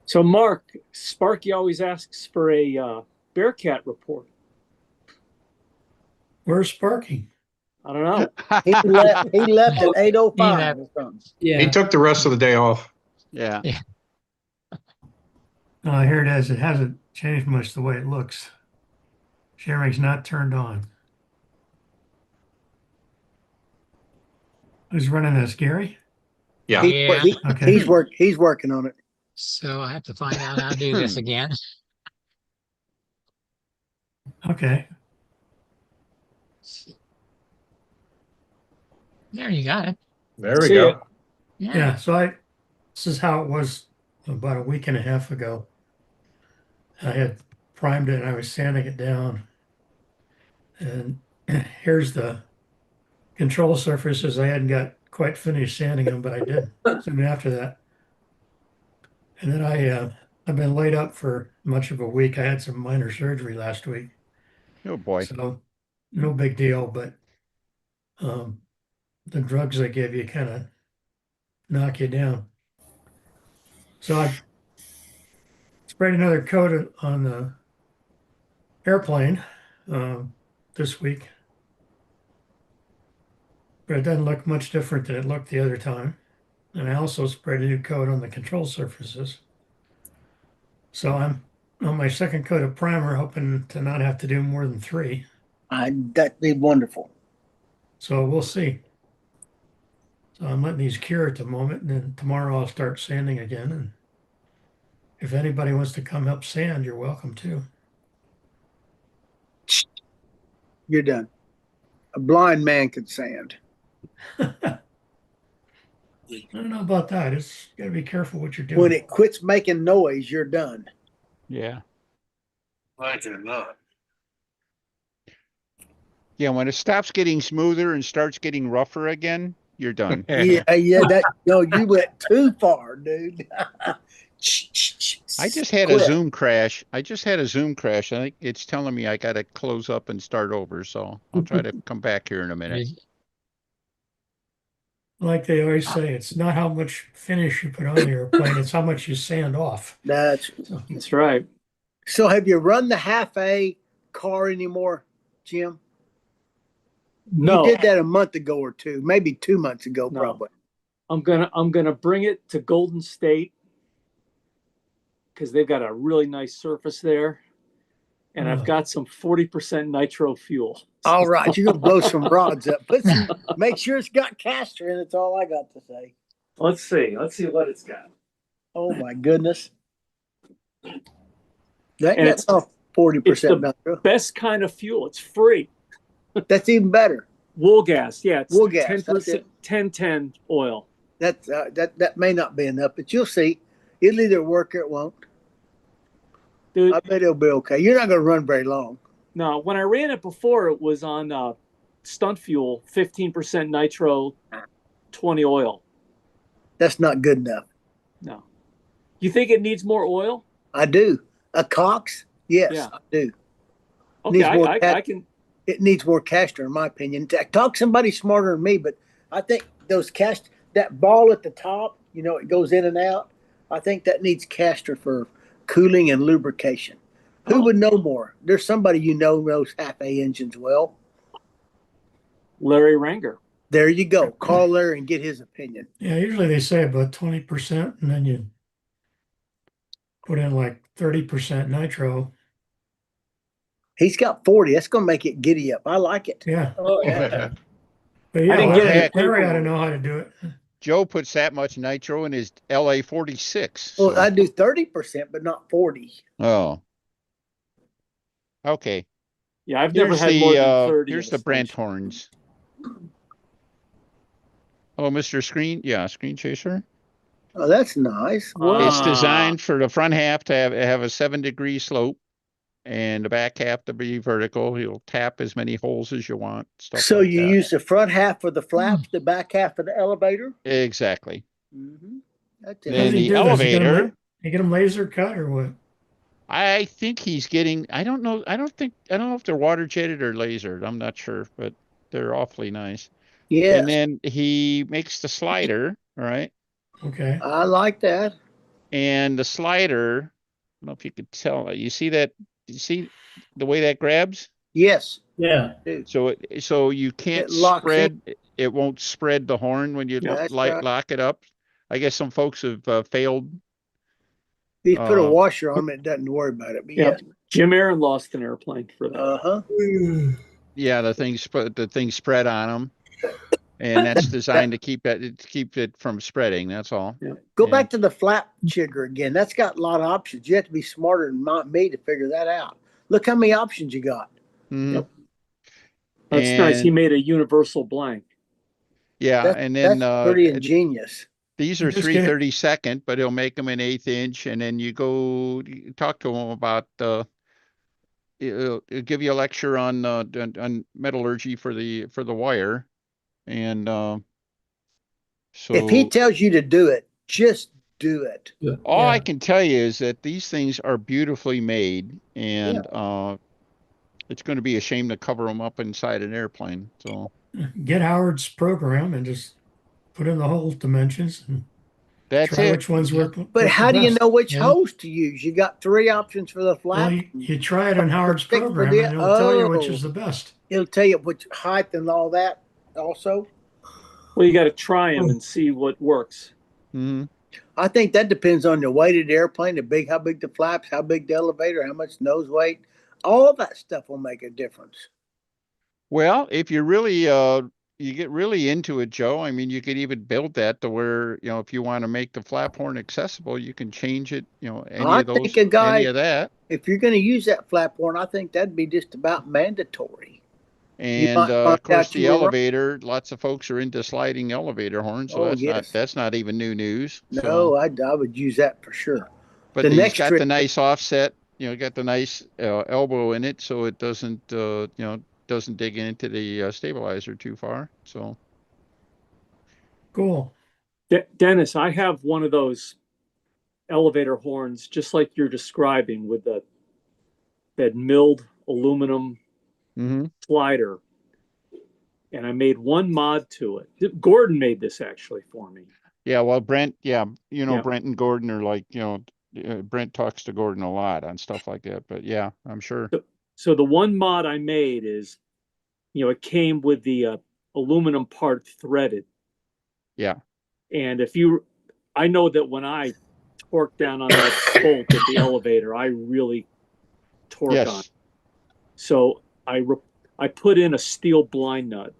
So, Mark, Sparky always asks for a Bearcat report. Where's Sparky? I don't know. He left at 8:05 or something. Yeah. He took the rest of the day off. Yeah. No, here it is. It hasn't changed much the way it looks. Sharing's not turned on. Who's running this, Gary? Yeah. Okay. He's working on it. So I have to find out how to do this again. Okay. There you got it. There we go. Yeah. So this is how it was about a week and a half ago. I had primed it and I was sanding it down. And here's the control surfaces. I hadn't got quite finished sanding them, but I did soon after that. And then I've been laid up for much of a week. I had some minor surgery last week. Oh boy. So no big deal, but the drugs they give you kind of knock you down. So I sprayed another coat on the airplane this week, but it doesn't look much different than it looked the other time. And I also sprayed a new coat on the control surfaces. So I'm on my second coat of primer, hoping to not have to do more than 3. That'd be wonderful. So we'll see. So I'm letting these cure at the moment, and then tomorrow I'll start sanding again. And if anybody wants to come help sand, you're welcome to. You're done. A blind man could sand. I don't know about that. It's got to be careful what you're doing. When it quits making noise, you're done. Yeah. I cannot. Yeah. When it stops getting smoother and starts getting rougher again, you're done. Yeah. No, you went too far, dude. I just had a Zoom crash. I think it's telling me I got to close up and start over. So I'll try to come back here in a minute. Like they always say, it's not how much finish you put on the airplane, it's how much you sand off. That's right. So have you run the half A car anymore, Jim? No. You did that a month ago or two, maybe 2 months ago, No. probably. I'm gonna bring it to Golden State because they've got a really nice surface there. And I've got some 40% nitro fuel. All right, you're gonna blow some rods up. Make sure it's got caster in it. That's all I got to say. Let's see what it's got. Oh my goodness. It's 40% the nitro. best kind of fuel. It's free. That's even better. Wool gas, yeah, it's Wool gas, 10%, 10-10 oil. That may not be enough, but you'll see. It'll either work or it won't. Dude, I bet it'll be okay. You're not going to run very long. No, when I ran it before, it was on stunt fuel, 15% nitro, 20 oil. That's not good enough. No. You think it needs more oil? I do. A Cox? Yes, Yeah. I do. Okay, I can. It needs more caster, in my opinion. Talk somebody smarter than me, but I think that ball at the top, it goes in and out. I think that needs caster for cooling and lubrication. Who would know more? There's somebody knows half A engines well. Larry Ranger. There you go. Call Larry and get his opinion. Yeah, usually they say about 20%, and then you put in like 30% nitro. He's got 40. That's going to make it giddy up. I like it. Yeah. Oh, yeah. But yeah, I didn't get Larry ought to know how to do it. Joe puts that much nitro in his LA 46. Well, I do 30%, but not 40. Oh. Okay. Yeah, I've never had more than 30. Here's the Brent horns. Oh, Mr. Screen Chaser. Oh, that's nice. It's designed for the front half to have a 7-degree slope and the back half to be vertical. You'll tap as many holes as you want. So like you use the front half for the flaps, the back half for the elevator? Exactly. Mm-hmm. Then the elevator. You get them laser cut or what? I think he's getting, I don't know if they're water jetted or lasered. I'm not sure, but they're awfully nice. Yeah. And then he makes the slider, right? Okay. I like that. And the slider, I don't know if you could tell. You see that? You see the way that grabs? Yes. Yeah. So you can't spread. It won't spread the horn when you lock it up. I guess some folks have failed. He put a washer on it. Doesn't worry about it. But yeah. Jim Aaron lost an airplane for that. Uh-huh. Yeah, the thing spread on them, and that's designed to keep it from spreading. That's all. Yeah. Go back to the flap jigger again. That's got a lot of options. You have to be smarter than me to figure that out. Look how many options you got. Mm-hmm. Yep. That's nice. He made a universal blank. Yeah, and then that's pretty ingenious. These are 3/32, but he'll make them an 1/8 inch, and then you talk to him about it'll give you a lecture on metallurgy for the wire, and so if he tells you to do it, just do it. All I can tell you is that these things are beautifully made, and it's going to be a shame to cover them up inside an airplane. So get Howard's program and just put in the hole dimensions and that's try it. Which ones work. But how do you know which hose to use? You got 3 options for the flap. Well, you try it on Howard's program, and it'll tell you which is the best. It'll tell you which height and all that. Also, well, you got to try them and see what works. Mm-hmm. I think that depends on the weight of the airplane, how big the flaps, how big the elevator, how much nose weight. All that stuff will make a difference. Well, if you really you get really into it, Joe, I mean, you could even build that to where, if you want to make the flap horn accessible, you can change it, any of that. If you're going to use that flap horn, I think that'd be just about mandatory. And of course, the elevator, lots of folks are into sliding elevator horns, so that's not even new news. No, so. I would use that for sure. But it's got the nice offset, got the nice elbow in it, so it doesn't, doesn't dig into the stabilizer too far. So cool. Dennis, I have one of those elevator horns, just like you're describing, with that milled aluminum slider. and I made one mod to it. Gordon made this actually for me. Yeah, well, Brent, you know, Yeah. Brent and Gordon are like, you know, Brent talks to Gordon a lot on stuff like that. But yeah, I'm sure. So the one mod I made is, you know, it came with the aluminum part threaded. Yeah. And I know that when I torque down on that bolt at the elevator, I really torque on. So I put in a steel blind nut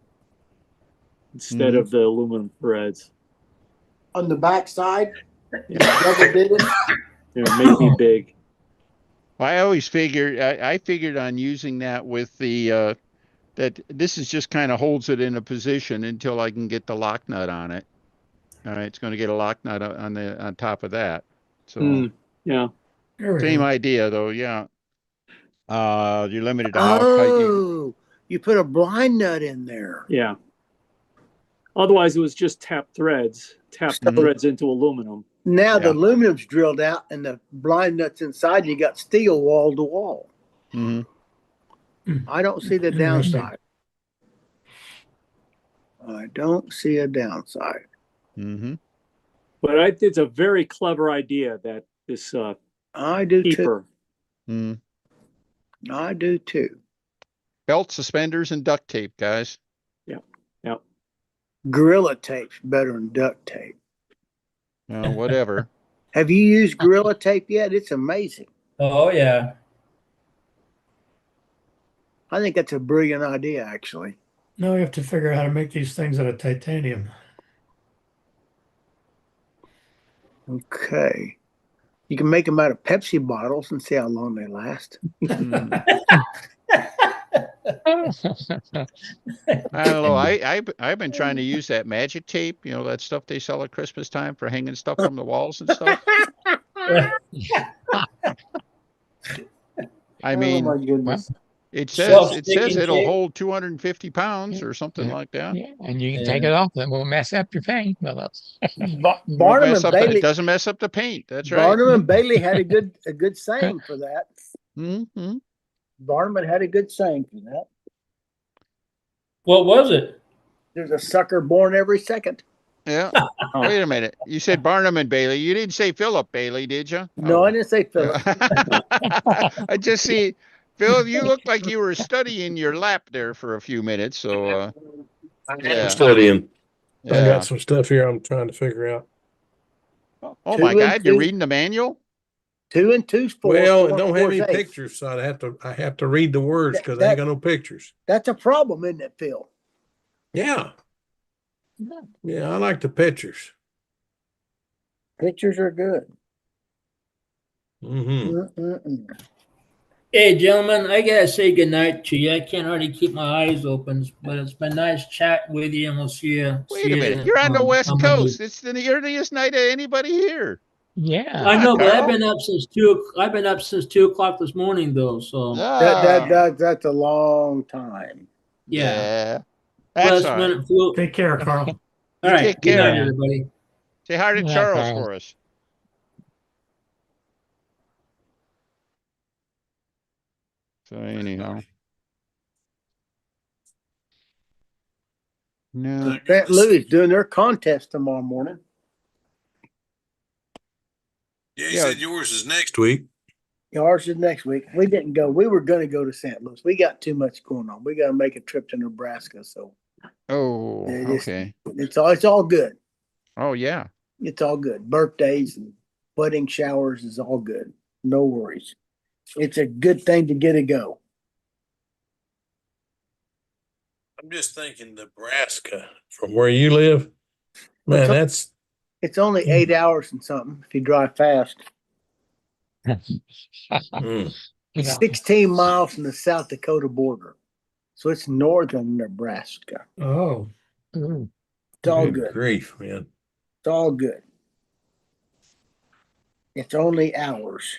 instead of the aluminum threads. On the back side, Yeah, make me big. I always figured, I figured on using that with the, that this is just kind of holds it in a position until I can get the lock nut on it. All right, it's going to get a lock nut on top of that. So yeah, same idea though. Yeah. You're limited to how tight you put a blind nut in there. Yeah. Otherwise, it was just tap threads into aluminum. Now the aluminum's drilled out and the blind nut's inside. You got steel wall to wall. I don't see the downside. I don't see a downside. But it's a very clever idea that this I do keeper. Too. I do too. Belt, suspenders, and duct tape, guys. Yeah. Gorilla tape's better than duct tape. Whatever. Have you used Gorilla tape yet? It's amazing. Oh, yeah. I think that's a brilliant idea, actually. Now we have to figure out how to make these things out of titanium. Okay. You can make them out of Pepsi bottles and see how long they last. I don't know. I've been trying to use that magic tape, you know, that stuff they sell at Christmas time for hanging stuff from the walls and stuff. I mean, oh my goodness. it says it'll hold 250 pounds or something like that. Yeah, and you can take it off. It won't mess up your paint. Barnum and Bailey, it doesn't mess up the paint. That's right. Barnum and Bailey had a good saying for that. Barnum had a good saying for that. What was it? There's a sucker born every second. Yeah. Wait a minute. You said Barnum and Bailey. You didn't say Philip Bailey, did you? No, I didn't say Philip. I just see, Phil, you looked like you were studying your lap there for a few minutes. So, I'm studying. I got some stuff here I'm trying to figure out. Oh my God, you're reading the manual? 2 and 2's 4. Well, it don't have any pictures, so I have to read the words because I ain't got no pictures. That's a problem, isn't it, Phil? Yeah. Yeah, I like the pictures. Pictures are good. Hey, gentlemen, I gotta say goodnight to you. I can't hardly keep my eyes open, but it's been nice chatting with you, and we'll see you. Wait a minute. You're on the West Coast. It's the earliest night of anybody here. Yeah, I know, but I've been up since 2 o'clock this morning, though. So that's a long time. Yeah. That's all right. Take care, Carl. All right. Take Good care, night, everybody. Say hi to Charles for us. So anyhow. No. St. Louis doing their contest tomorrow morning. Yeah, you said yours is next week. Ours is next week. We didn't go. We were going to go to St. Louis. We got too much going on. We got to make a trip to Nebraska. So. Oh, okay. It's all good. Oh yeah. It's all good. Birthdays and wedding showers is all good. No worries. It's a good thing to get a go. I'm just thinking Nebraska from where you live. Man, it's only 8 hours and something if you drive fast. It's 16 miles from the South Dakota border. So it's northern Nebraska. Oh. It's all good. Grief, man. It's all good. It's only hours.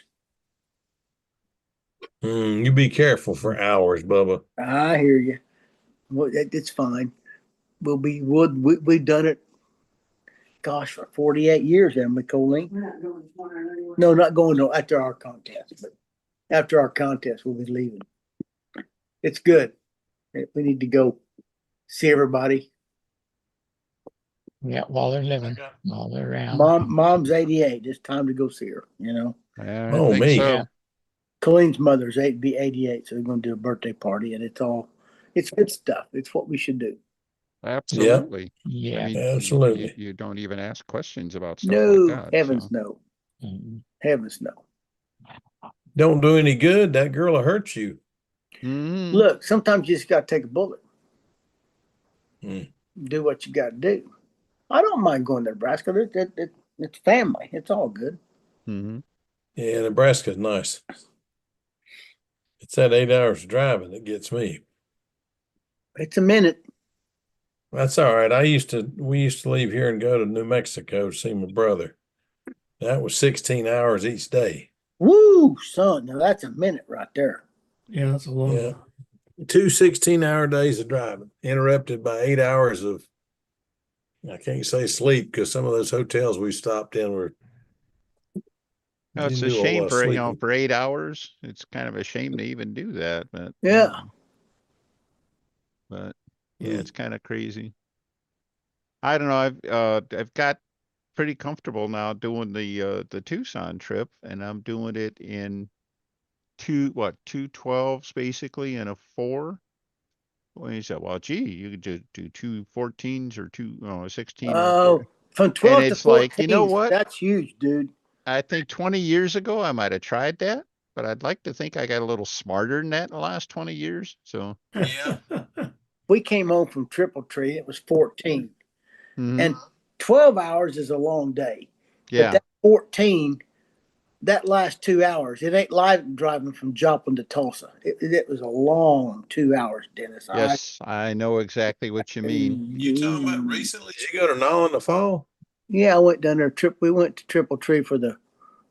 You be careful for hours, Bubba. I hear you. Well, it's fine. We've done it. Gosh, for 48 years, haven't we, Colleen? We're not going tomorrow. No, not going after our contest. But after our contest, we'll be leaving. It's good. We need to go. see everybody. Yeah, while they're living, while they're around. Mom's 88. It's time to go see her. I Oh, think me. so. Yeah. Colleen's mother's 88, so we're going to do a birthday party, and it's good stuff. It's what we should do. Absolutely. I Yeah. mean, Absolutely. you don't even ask questions about stuff like No, that. heavens So. no. Mhm. Heavens no. Don't do any good. That girl will hurt you. Mhm. Look, sometimes you just got to take a bullet. Mm. Do what you got to do. I don't mind going to Nebraska. It's family. It's all good. Mhm. Yeah, Nebraska's nice. It's that 8 hours of driving that gets me. It's a minute. That's all right. We used to leave here and go to New Mexico to see my brother. That was 16 hours each day. Woo, son. Now that's a minute right there. Yeah, that's a long Yeah. one. 2 16-hour days of driving, interrupted by 8 hours of, I can't say sleep, because some of those hotels we stopped in were, No, you it's a do a shame lot of for, sleeping. for 8 hours. It's kind of a shame to even do that, but Yeah. But yeah, it's kind of crazy. I don't know. I've got pretty comfortable now doing the Tucson trip, and I'm doing it in two 12s basically, and a 4. Well, you said, well, gee, you could do 2 14s or 16 and a 4. Oh, from And 12 to it's like, you know 14, what? that's huge, dude. I think 20 years ago I might have tried that, but I'd like to think I got a little smarter than that in the last 20 years. So Yeah. We came home from Triple Tree. It was 14. mhm. And 12 hours is a long day. But Yeah, that 14, that last 2 hours, it ain't like driving from Joplin to Tulsa. It was a long 2 hours, Dennis. yes, I know exactly what you mean. You talking about recently? Did you go to Nall in the fall? Yeah, I went down there. We went to Triple Tree for the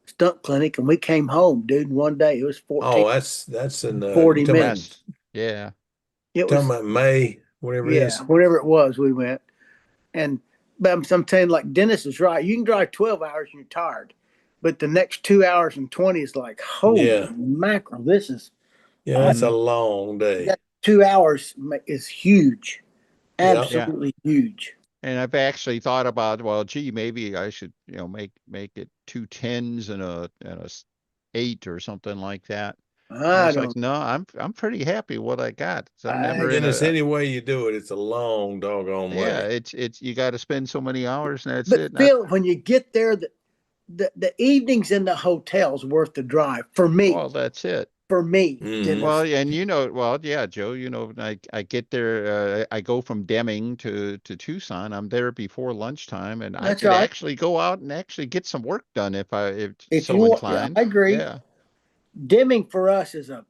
stunt clinic, and we came home, dude. In one day, it was 14, Oh, that's in 40 you talking about, minutes. Yes, yeah. It talking was, about May, whatever it yeah, is. whenever it was, we went. And but I'm saying, like Dennis is right. You can drive 12 hours and you're tired, but the next 2 hours and 20 is like, holy Yeah. mackerel! This is Yeah, that's a long day. that 2 hours is huge, Yeah. absolutely huge. And I've actually thought about, well, gee, maybe I should, make it 2 10s and a 8 or something like that. And I it's like, don't. no, I'm pretty happy what I got. So I'm I, never in Dennis, a, any way you do it, it's a long doggone yeah, way. it's you got to spend so many hours and that's but it. Phil, when you get there, the evenings in the hotel's worth the drive for me. Well, that's it. For me, Mhm. Dennis. Well, and well, yeah, Joe, I get there, I go from Deming to Tucson. I'm there before lunchtime, and I That's could right. actually go out and actually get some work done if If you so want, yeah, inclined. I agree. Yeah. Deming for us is a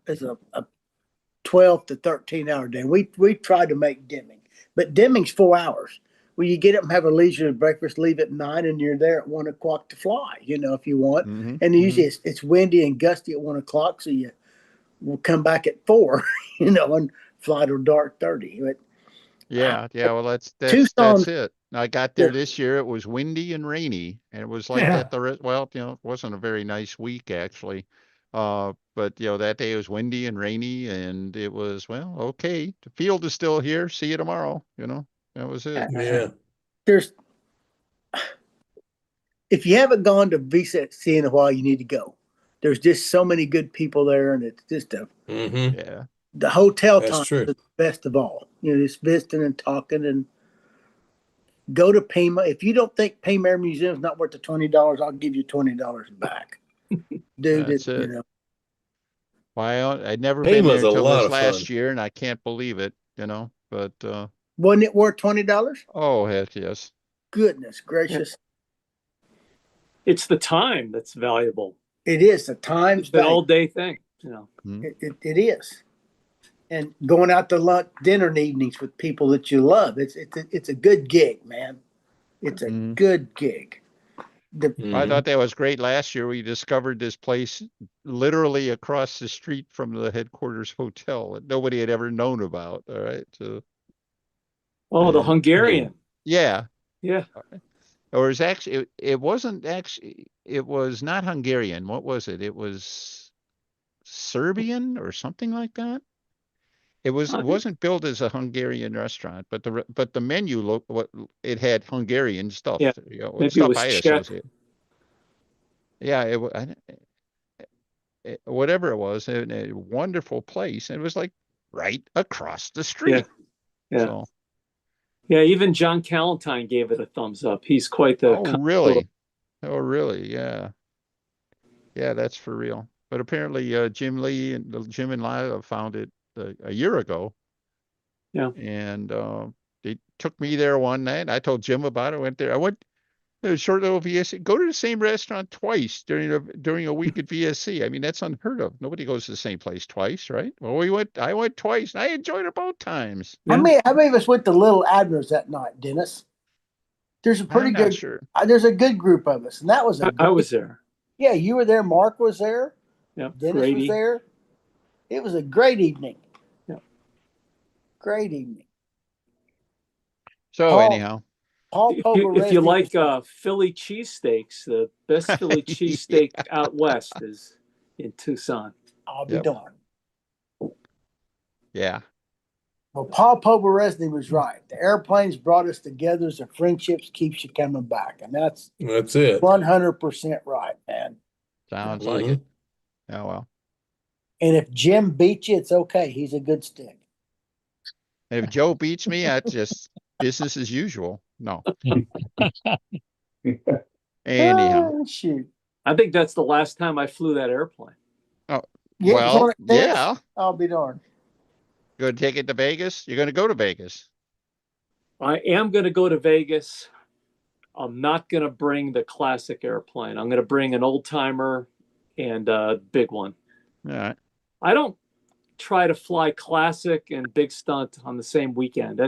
12 to 13 hour day. We try to make Deming, but Deming's 4 hours. Well, you get up and have a leisurely breakfast, leave at 9, and you're there at 1 o'clock to fly. If you want. Mm-hmm. And usually it's windy and gusty at 1 o'clock, so you will come back at 4, and fly till dark 30. But Yeah, well, Tucson, that's it. I got yeah, there this year. It was windy and rainy, and it was like Yeah. that. Well, it wasn't a very nice week actually. But that day it was windy and rainy, and it was, well, okay. The field is still here. See you tomorrow. That was it. Yeah. there's if you haven't gone to VCC in a while, you need to go. There's just so many good people there, and it's just Mm-hmm. Yeah. the hotel That's time true. is the best of all. Just visiting and talking, and go to Pima. If you don't think Pima Air Museum is not worth the $20, I'll give you $20 back, dude. That's it. Well, I'd never been Pima's there a until lot this of last fun. year, and I can't believe it. But wasn't it worth $20? oh heck yes. Goodness gracious, It's the time that's valuable. it is the times It's an all day thing. It is, and going out to lunch, dinner, and evenings with people that you love. It's a good gig, man. It's a good gig. I thought that was great last year. We discovered this place literally across the street from the headquarters hotel that nobody had ever known about. All right. So, the Hungarian. Yeah. Yeah. Or it's actually, it wasn't actually, it was not Hungarian. What was it? It was Serbian or something like that. It wasn't built as a Hungarian restaurant, but the menu looked it had Hungarian stuff. Yeah, maybe stuff it was I Czech. associate. Yeah, whatever it was, a wonderful place. And it was like right across the street. Yeah. So, yeah, even John Calentine gave it a thumbs up. He's quite the really? Oh, really? Yeah. Yeah, that's for real. But apparently, Jim and Lila found it a year ago. Yeah. And they took me there one night. I told Jim about it. Went there. I went a short little VSC. Go to the same restaurant twice during a week at VSC. I mean, that's unheard of. Nobody goes to the same place twice, right? Well, I went twice, and I enjoyed it both times. Yeah. How many of us went to Little Admiral's that night, Dennis? There's a pretty I'm good. not sure. There's a good group of us, and that was I was there. Yeah, you were there. Mark was there. Yeah, Dennis Grady was there. It was a great evening. Yeah, great evening. So anyhow, Paul if you like Philly cheesesteaks, the best Philly cheesesteak out west is in Tucson. I'll be darned. Yeah. Well, Paul Poberesny was right. The airplanes brought us together, so friendships keeps you coming back, and that's it. 100% right, man. Sounds like it. Oh well. And if Jim beats you, it's okay. He's a good stick. If Joe beats me, that's just business as usual. No. Anyhow. Oh, shoot. I think that's the last time I flew that airplane. Oh, well, yeah. I'll be darned. Going to take it to Vegas? You're going to go to Vegas. I am going to go to Vegas. I'm not going to bring the classic airplane. I'm going to bring an old timer and a big one. All right. I don't try to fly classic and big stunt on the same weekend.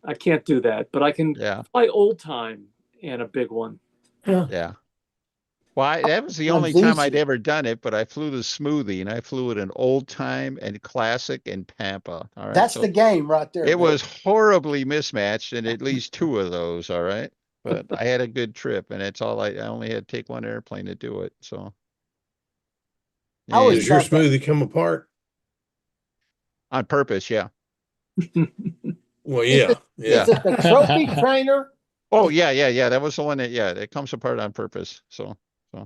I can't do that, but I can fly old time and a big one. Yeah. Well, that was the only time I'd ever done it, but I flew the Smoothie, and I flew it in old time and classic and Pampa. All right. That's the game right there. It was horribly mismatched in at least two of those. All right. But I had a good trip, and it's all I only had to take one airplane to do it. So. Does your Smoothie come apart? On purpose, yeah. Well, yeah. Is it the trophy trainer? Oh, yeah. That was the one it comes apart on purpose. So.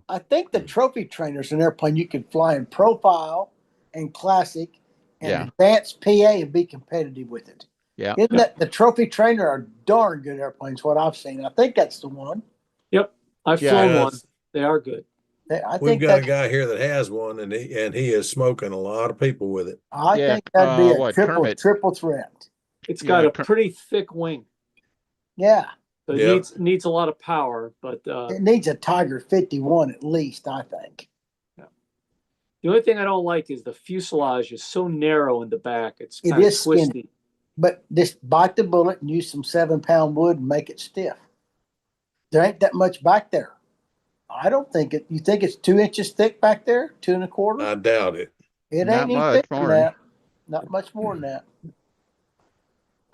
I think the trophy trainer is an airplane you can fly in profile and classic and advanced PA and be competitive with it. Yeah. Isn't that the trophy trainer are darn good airplanes, what I've seen. I think that's the one. Yep. I've flown one. They are good. We've got a guy here that has one, and he is smoking a lot of people with it. I think that'd be a triple threat. It's got a pretty thick wing. Yeah. So it needs a lot of power, but it needs a Tiger 51 at least, I think. Yeah. The only thing I don't like is the fuselage is so narrow in the back. It is twisty. Skinny. But just bite the bullet and use some 7-pound wood and make it stiff. There ain't that much back there. I don't think it. You think it's 2 inches thick back there? 2 1/4? I doubt it. It ain't any thicker than that. Not much more than that.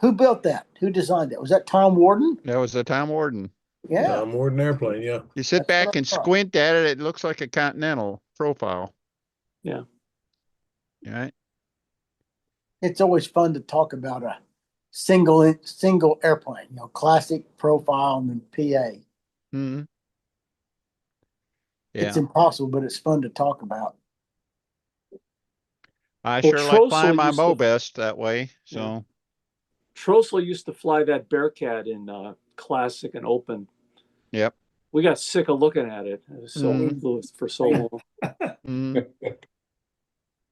Who built that? Who designed it? Was that Tom Warden? That was the Tom Warden. Yeah. Tom Warden airplane, yeah. You sit back and squint at it, it looks like a Continental profile. Yeah. All right. It's always fun to talk about a single airplane, classic, profile, and then PA. Mm-hmm. Yeah. It's impossible, but it's fun to talk about. I sure like flying my Mobest that way. So. Yeah. Trossel used to fly that Bearcat in classic and open. Yep. We got sick of looking at it. It was so influenced for so long.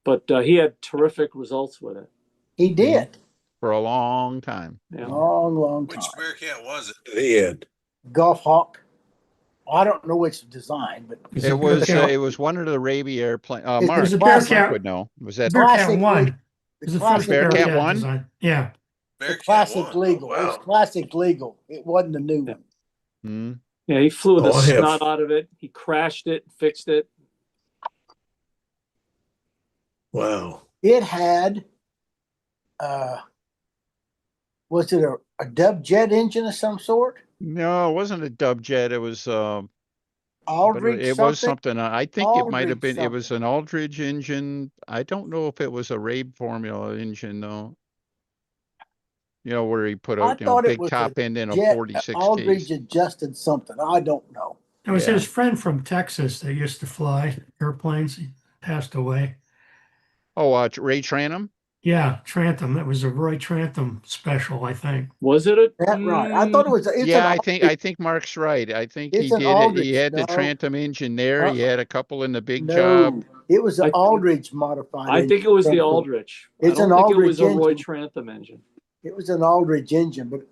But he had terrific results with it. He did. For a long time. Yeah. Long time. Which Bearcat was it that he had? Golf Hawk. I don't know which design, but it was one of the Raby airplane. Mark would know. Was that Bearcat 1? It was the first Bearcat 1? Design. Yeah. The classic legal. It was classic legal. It wasn't a new one. Mm-hmm. Yeah, he flew the snot out of it. He crashed it, fixed it. Wow. It had, was it a dub jet engine of some sort? No, it wasn't a dub jet. It was Aldridge it was something. something. I think it might have Aldridge been. It was something. an Aldridge engine. I don't know if it was a Rabe formula engine though. You know, where he put I a thought it big was a top end in a jet. 46 Aldridge case. adjusted something. I don't know. It was Yeah. his friend from Texas that used to fly airplanes. He passed away. Oh, Ray Tranum. Yeah, Trantham. That was a Roy Trantham special, I think. Was it a? That right. I thought it was. It's Yeah, an. I think Mark's right. I think It's he an did it. He Aldridge. had the No, Trantham engine there. He had a couple in the big job. no. It was an I Aldridge modified I engine. think it was the Aldrich. I It's an don't think it was Aldridge a Roy engine. Trantham engine. It was an Aldridge engine, but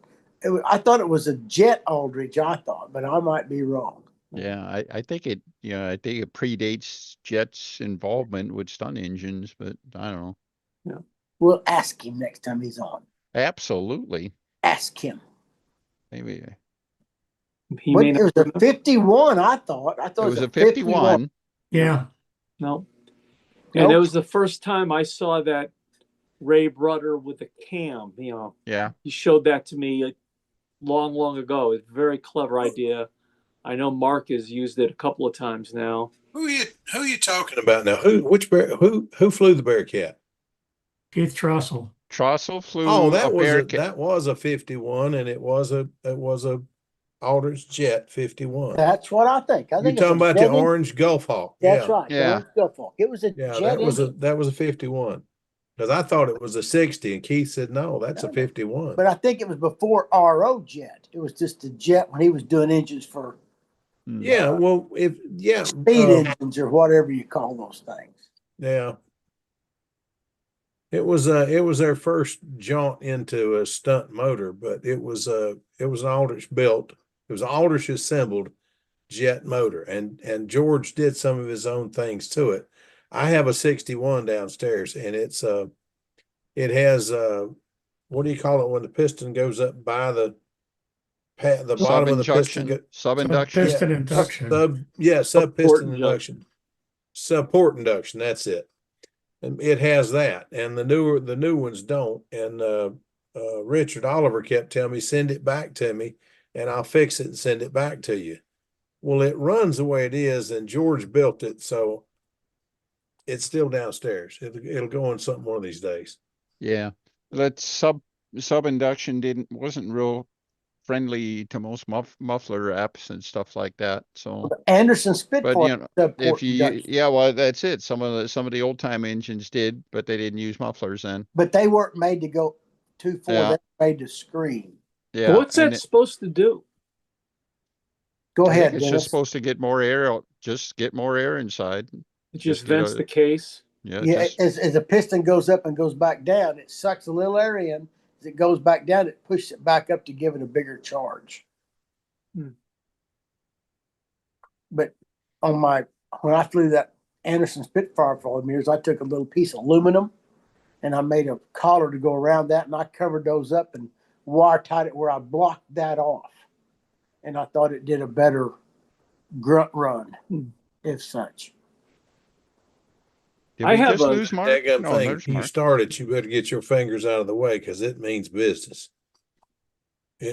I thought it was a jet Aldridge. I thought, but I might be wrong. Yeah, I think it. I think it predates Jet's involvement with stunt engines, but I don't know. Yeah. We'll ask him next time he's on. Absolutely. Ask him. Maybe He But may it was not. a 51. I thought it was a 51. Yeah. No. And Nope. it was the first time I saw that Ray rudder with the cam. Yeah. He showed that to me long, long ago. It's a very clever idea. I know Mark has used it a couple of times now. Who are you talking about now? Who flew the Bearcat? Keith Trussell. Trussell flew Oh, a Bearcat. that was a 51, and it was a Aldridge Jet 51. That's what I think. I You're think talking it's a about jet the engine. orange Gulf Hawk. That's Yeah. right. The Yeah. orange Gulf Hawk. It was a Yeah, jet engine. that was a 51. Because I thought it was a 60, and Keith said no, that's a 51. But I think it was before RO jet. It was just a jet when he was doing engines for Yeah, well, speed engines or whatever you call those things. Yeah. It was their first jaunt into a stunt motor, but it was an Aldrich built. It was an Aldrich assembled jet motor, and George did some of his own things to it. I have a 61 downstairs, and it has what do you call it when the piston goes up by the bottom of the piston? Sub-induction. Piston induction. Sub piston induction. induction. Support induction, that's it. And it has that, and the new ones don't. And Richard Oliver kept telling me, send it back to me, and I'll fix it and send it back to you. Well, it runs the way it is, and George built it, so it's still downstairs. It'll go on something one of these days. Yeah, that sub-induction wasn't real friendly to most muffler apps and stuff like that. So Anderson Spitfire. But if well, that's it. Some of the old time engines did, but they didn't use mufflers then. But they weren't made to go 2.4. Yeah. They were made to scream. Yeah. What's that supposed to do? Go I ahead, think it's Dennis. just supposed to get more air out. Just get more air inside. It just vents the case. Yeah. As the piston goes up and goes back down, it sucks a little air in. As it goes back down, it pushes it back up to give it a bigger charge. But when I flew that Anderson Spitfire for all the years, I took a little piece of aluminum and I made a collar to go around that, and I covered those up and wire tied it where I blocked that off. And I thought it did a better grunt run, if such. Did we just lose Mark? You started, you better get your fingers out of the way because it means business.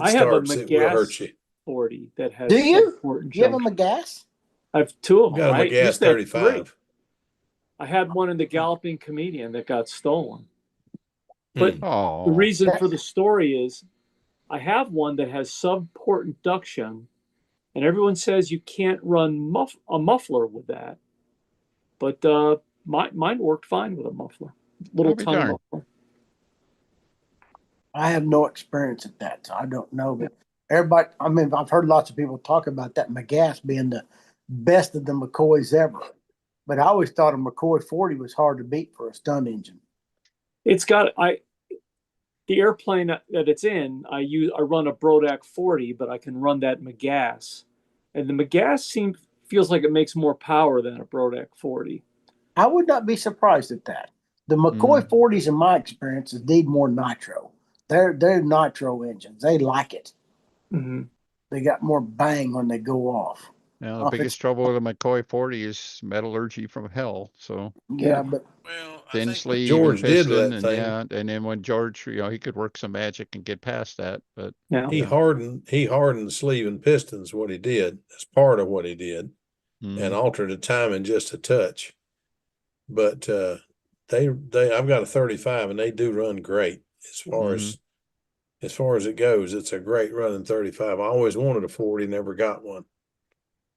I have a McGass 40 that has. Do you? You have a McGass? I have two of them. Got a McGass 35. I had one in the Galloping Comedian that got stolen. But the reason for the story is I have one that has sub-port induction, and everyone says you can't run a muffler with that. But mine worked fine with a muffler, little tiny muffler. I have no experience at that, so I don't know. But everybody, I've heard lots of people talk about that McGass being the best of the McCoys ever. But I always thought a McCoy 40 was hard to beat for a stunt engine. It's got the airplane that it's in. I run a Brodak 40, but I can run that McGass, and the McGass feels like it makes more power than a Brodak 40. I would not be surprised at that. The McCoy 40s, in my experience, need more nitro. They're nitro engines. They like it. Mm-hmm. They got more bang when they go off. Now, the biggest trouble with a McCoy 40 is metallurgy from hell. So but thin sleeve, George did piston, that thing. And then when George, he could work some magic and get past that. But he hardened the sleeve and pistons. What he did, as part of what he did. and altered the timing just a touch. But I've got a 35 and they do run great as far as it goes. It's a great running 35. I always wanted a 40, never got one.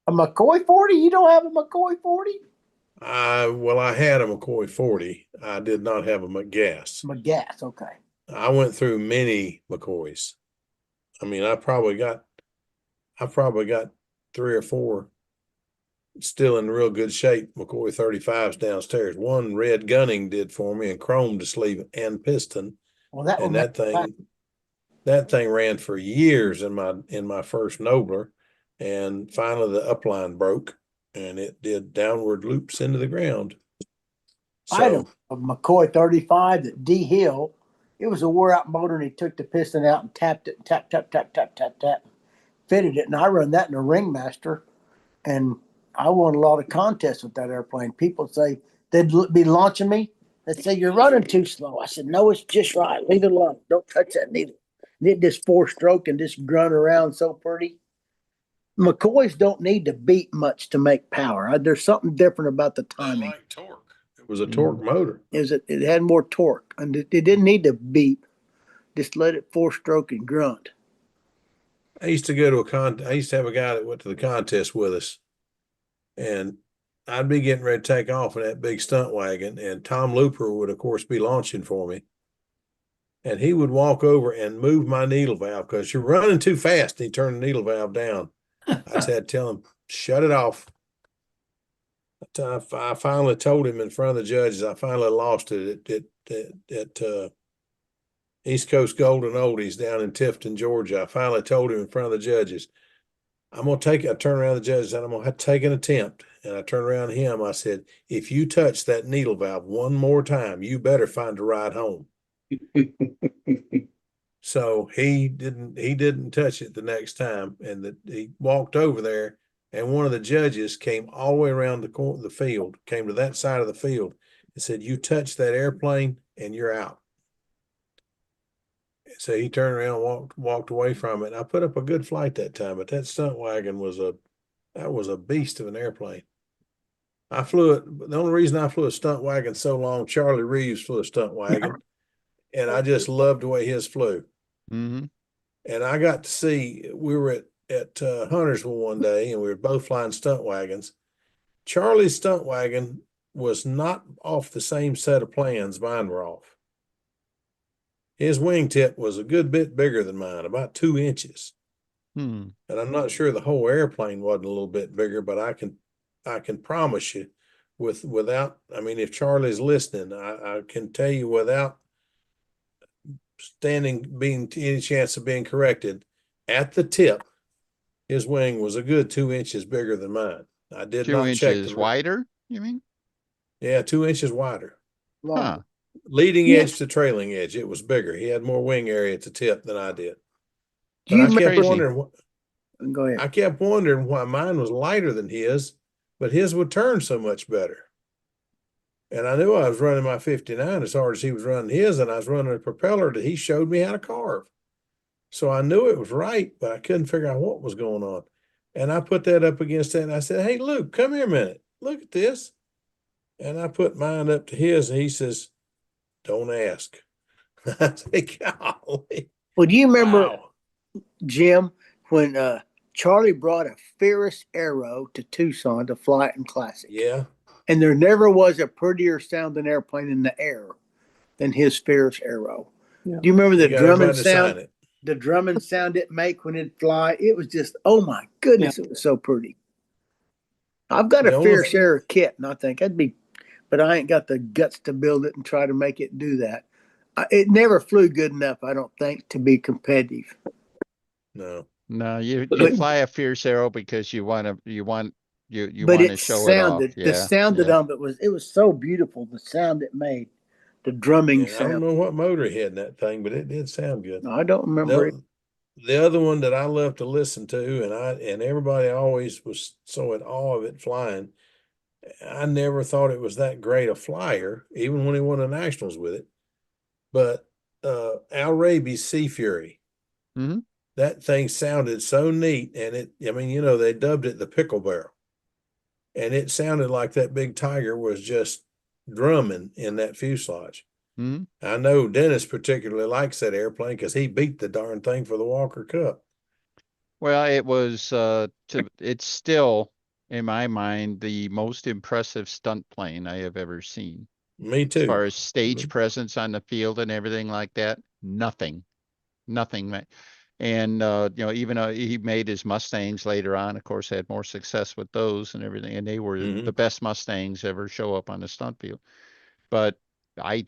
A McCoy 40? You don't have a McCoy 40? Well, I had a McCoy 40. I did not have a McGass. McGass, okay. I went through many McCoys. I mean, I probably got 3 or 4 still in real good shape McCoy 35s downstairs. One Red Gunning did for me and chromed the sleeve and piston. Well, that thing ran for years in my first Nobler, and finally the upline broke and it did downward loops into the ground. So, I had a McCoy 35 that D Hill. It was a wore out motor, and he took the piston out and tapped it, tap, fitted it, and I run that in a Ringmaster, and I won a lot of contests with that airplane. People say they'd be launching me. They'd say, "You're running too slow." I said, "No, it's just right. Leave it alone. Don't touch that needle." And it just 4-stroke and just grunt around so pretty. McCoys don't need to beat much to make power. There's something different about the timing. like torque. It was a torque motor. It had more torque, and it didn't need to beep. Just let it 4-stroke and grunt. I used to go to I used to have a guy that went to the contest with us, and I'd be getting ready to take off in that big stunt wagon, and Tom Looper would, of course, be launching for me. And he would walk over and move my needle valve because you're running too fast. And he turned the needle valve down. I just had to tell him, shut it off. I finally told him in front of the judges. I finally lost it at East Coast Golden Oldies down in Tifton, Georgia. I finally told him in front of the judges, I turned around the judges and I'm going to have to take an attempt. And I turned around to him. I said, if you touch that needle valve one more time, you better find a ride home. So he didn't touch it the next time. And he walked over there, and one of the judges came all the way around the field, came to that side of the field and said, you touch that airplane and you're out. So he turned around and walked away from it. I put up a good flight that time, but that stunt wagon was a beast of an airplane. I flew it. The only reason I flew a stunt wagon so long, Charlie Reeves flew a stunt wagon, and I just loved the way his flew. Mm-hmm. And I got to see, we were at Huntersville one day, and we were both flying stunt wagons. Charlie's stunt wagon was not off the same set of plans mine were off. His wingtip was a good bit bigger than mine, about 2 inches. And I'm not sure the whole airplane wasn't a little bit bigger, but I can promise you without, I mean, if Charlie's listening, I can tell you without being any chance of being corrected, at the tip, his wing was a good 2 inches bigger than mine. I did 2 not check. 2 inches wider, you mean? Yeah, 2 inches wider. Huh. Leading edge to trailing edge, it was bigger. He had more wing area at the tip than I did. But I kept wondering. Go ahead. I kept wondering why mine was lighter than his, but his would turn so much better. And I knew I was running my 59 as hard as he was running his, and I was running a propeller that he showed me how to carve. So I knew it was right, but I couldn't figure out what was going on. And I put that up against that, and I said, hey, Luke, come here a minute. Look at this. And I put mine up to his, and he says, don't ask. I said, golly. Well, do you remember, Jim, when Charlie brought a Ferris Aero to Tucson to fly it in Classic? Yeah. And there never was a prettier sounding airplane in the air than his Ferris Aero. Yeah. Do you remember the drumming sound? The drumming sound it make when it fly? It was just, oh my goodness, It was so pretty. I've got a Ferris Aero kit, and I think that'd be, but I ain't got the guts to build it and try to make it do that. It never flew good enough, I don't think, to be competitive. No, you fly a Fierce Arrow because you want to show it off. Yeah. The sound of it was so beautiful. The sound it made, the drumming sound. I don't know what motor he had in that thing, but it did sound good. No, I don't remember it. The other one that I love to listen to, and everybody always was so in awe of it flying. I never thought it was that great a flyer, even when he won the nationals with it. But Al Raby's Sea Fury. Mm-hmm. That thing sounded so neat, and they dubbed it the pickle barrel. and it sounded like that big tiger was just drumming in that fuselage. Mm-hmm. I know Dennis particularly likes that airplane because he beat the darn thing for the Walker Cup. Well, it was it's still, in my mind, the most impressive stunt plane I have ever seen. Me too. As far as stage presence on the field and everything like that, nothing. And even he made his Mustangs later on, of course, had more success with those and everything, and they were the best Mustangs ever show up on the stunt field. But I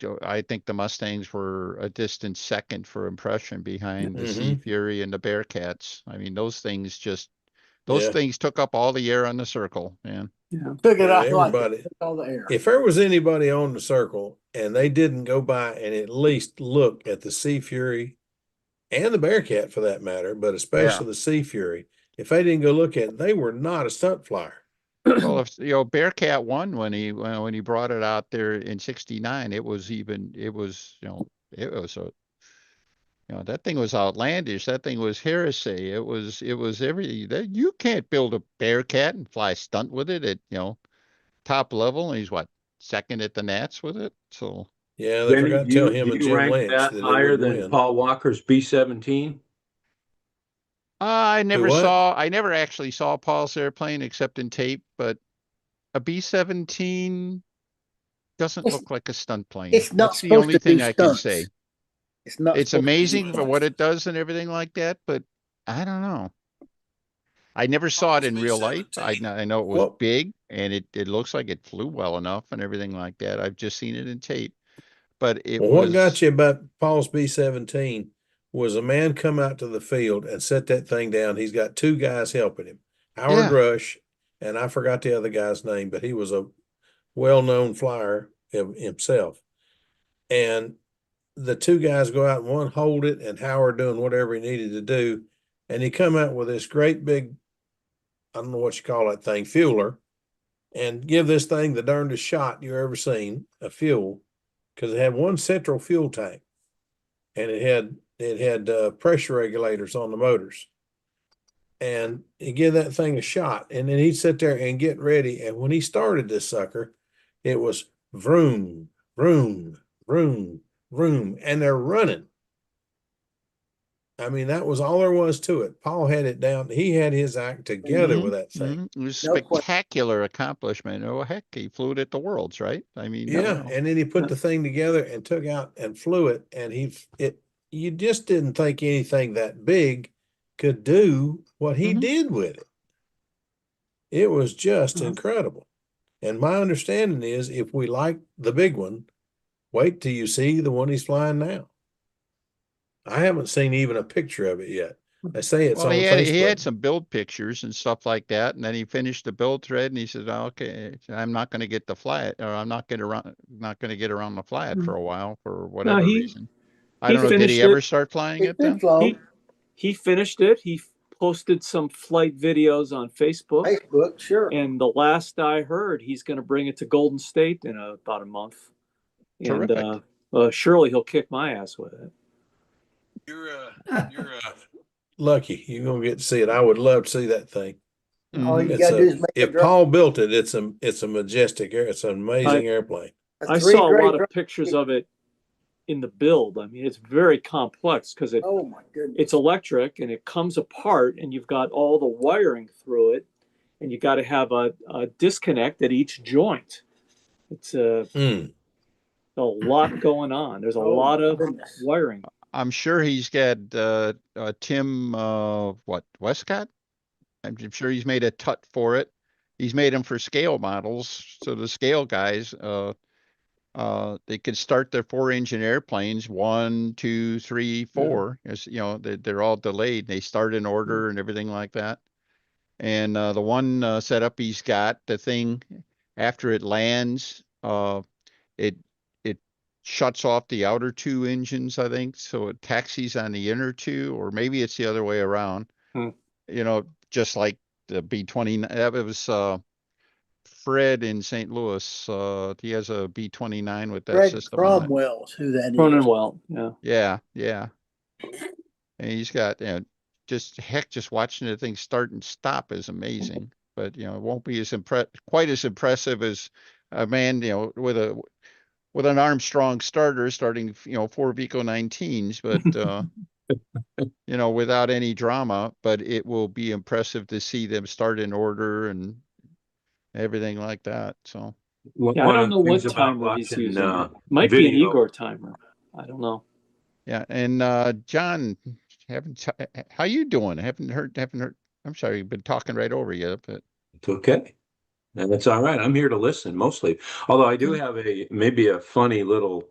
think the Mustangs were a distant second for impression behind the Sea Fury and the Bearcats. I mean, those things took up all the air on the circle, man. Yeah. Took it out everybody. Took all the air. If there was anybody on the circle and they didn't go by and at least look at the Sea Fury and the Bearcat for that matter, but especially the Sea Fury, if they didn't go look at it, they were not a stunt flyer. Well, if Bearcat won when he brought it out there in '69, it was that thing was outlandish. That thing was heresy. It was everything. You can't build a Bearcat and fly stunt with it at top level. And he's second at the Nats with it. So yeah, they forgot to tell him and Jim Lynch that higher than win. Paul Walker's B-17. I never actually saw Paul's airplane except in tape, but a B-17 doesn't look like a stunt plane. It's not That's the only thing I can stunts. say. It's not. It's amazing for what it does and everything like that, but I don't know. I never saw it in real life. I know it was big and it looks like it flew well enough and everything like that. I've just seen it in tape. But what got you about Paul's B-17 was a man come out to the field and set that thing down. He's got two guys helping him, Howard Rush, and I forgot the other guy's name, but he was a well-known flyer himself. And the two guys go out and one hold it and Howard doing whatever he needed to do. And he come out with this great big, I don't know what you call that thing, fueler, and give this thing the darndest shot you ever seen of fuel, because it had one central fuel tank and it had pressure regulators on the motors. And he give that thing a shot, and then he'd sit there and get ready. And when he started this sucker, it was vroom, vroom, vroom, vroom, and they're running. I mean, that was all there was to it. Paul had it down. He had his act together with that thing. It was a spectacular accomplishment. Oh, heck, he flew it at the Worlds, right? I mean, yeah. And then he put the thing together and took out and flew it. And you just didn't think anything that big could do what he did with it. It was just incredible. And my understanding is, if we like the big one, wait till you see the one he's flying now. I haven't seen even a picture of it yet. They say it's on Facebook. He had some build pictures and stuff like that, and then he finished the build thread, and he said, "Okay, I'm not going to get to fly it, or I'm not going to get around to fly it for a while for whatever reason." I don't know. Did he ever start flying it then? He finished it. He posted some flight videos on Facebook. Sure. And the last I heard, he's going to bring it to Golden State in about a month. Terrific. And surely he'll kick my ass with it. You're lucky. You're gonna get to see it. I would love to see that thing. All you gotta do is make if Paul built it, it's a majestic it's an amazing airplane. I saw a lot of pictures of it in the build. I mean, it's very complex because oh my goodness, it's electric and it comes apart, and you've got all the wiring through it, and you got to have a disconnect at each joint. It's a lot going on. There's a lot of wiring. I'm sure he's got Tim Westcott. I'm sure he's made a tut for it. He's made them for scale models, so the scale guys they could start their 4-engine airplanes 1, 2, 3, 4. As you know, they're all delayed. They start in order and everything like that. And the one setup he's got, the thing after it lands, it shuts off the outer 2 engines, I think, so it taxis on the inner 2, or maybe it's the other way around. Just like the B-29. It was Fred in St. Louis. He has a B-29 with that system. Cromwell's who that is. Cromwell, yeah. And he's got just watching the thing start and stop is amazing. but it won't be as quite as impressive as a man, with an Armstrong starter starting, 4 Vico 19s, but without any drama. But it will be impressive to see them start in order and everything like that. So yeah, I don't know what timer he's using. Might be an Igor timer. I don't know. Yeah, and John, how you doing? Haven't heard. I'm sorry, you've been talking right over you, but It's okay. And that's all right. I'm here to listen mostly. Although I do have maybe a funny little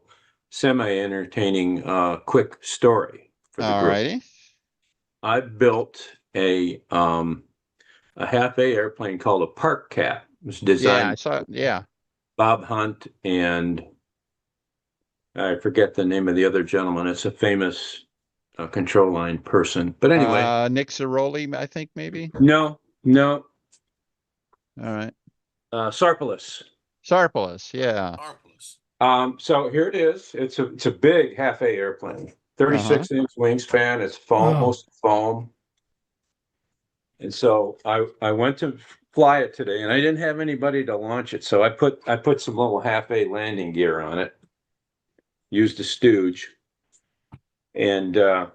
semi-entertaining quick story for the all group. righty. I built a half-A airplane called a Park Cat. It was designed I saw it. Yeah. Bob Hunt and I forget the name of the other gentleman. It's a famous control line person. But anyway, Nick Ciroli, I think maybe. No. All right. Sarpolis. Sarpolis, yeah. So here it is. It's a big half-A airplane, 36-inch wingspan. It's foam, most foam. And so I went to fly it today, and I didn't have anybody to launch it. So I put some little half-A landing gear on it. Used a stooge, and I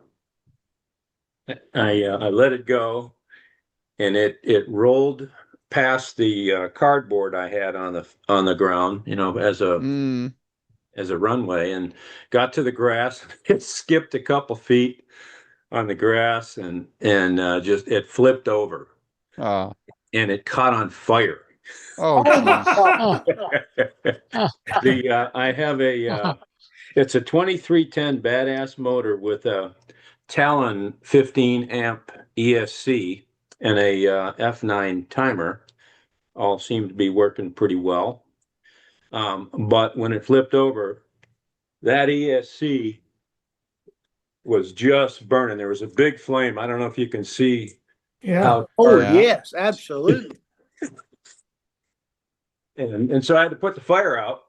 let it go, and it rolled past the cardboard I had on the ground, as a runway, and got to the grass. It skipped a couple feet on the grass, and just it flipped over, and it caught on fire. Oh, I have it's a 2310 badass motor with a Talon 15 amp ESC and a F9 timer. All seemed to be working pretty well. But when it flipped over, that ESC was just burning. There was a big flame. I don't know if you can see. Yeah. Yes, absolutely. And so I had to put the fire out.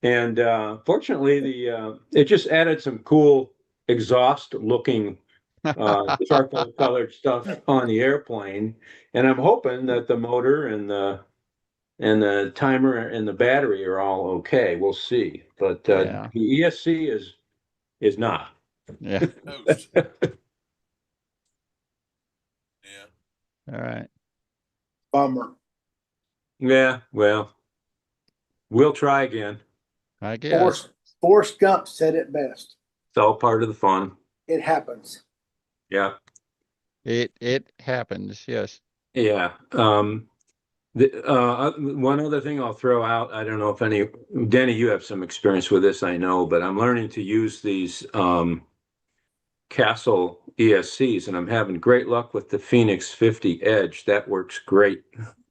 And fortunately, it just added some cool exhaust-looking charcoal-colored stuff on the airplane. And I'm hoping that the motor and the timer and the battery are all okay. We'll see. But the ESC is not. Yeah. All right. Bummer. Yeah. Well, we'll try again. I guess. Forrest Gump said it best. It's all part of the fun. It happens. Yeah. It happens. Yes. Yeah. One other thing I'll throw out, I don't know if Denny, you have some experience with this, I know, but I'm learning to use these Castle ESCs, and I'm having great luck with the Phoenix 50 Edge. That works great.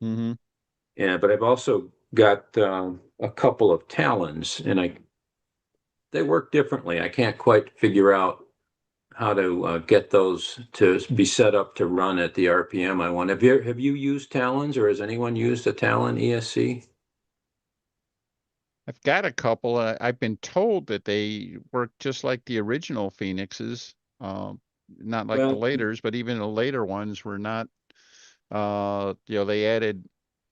Mm-hmm. Yeah, but I've also got a couple of Talons, and they work differently. I can't quite figure out how to get those to be set up to run at the RPM I want. Have you used Talons, or has anyone used a Talon ESC? I've got a couple. I've been told that they work just like the original Phoenixes, not like the laters, but even the later ones were not. They added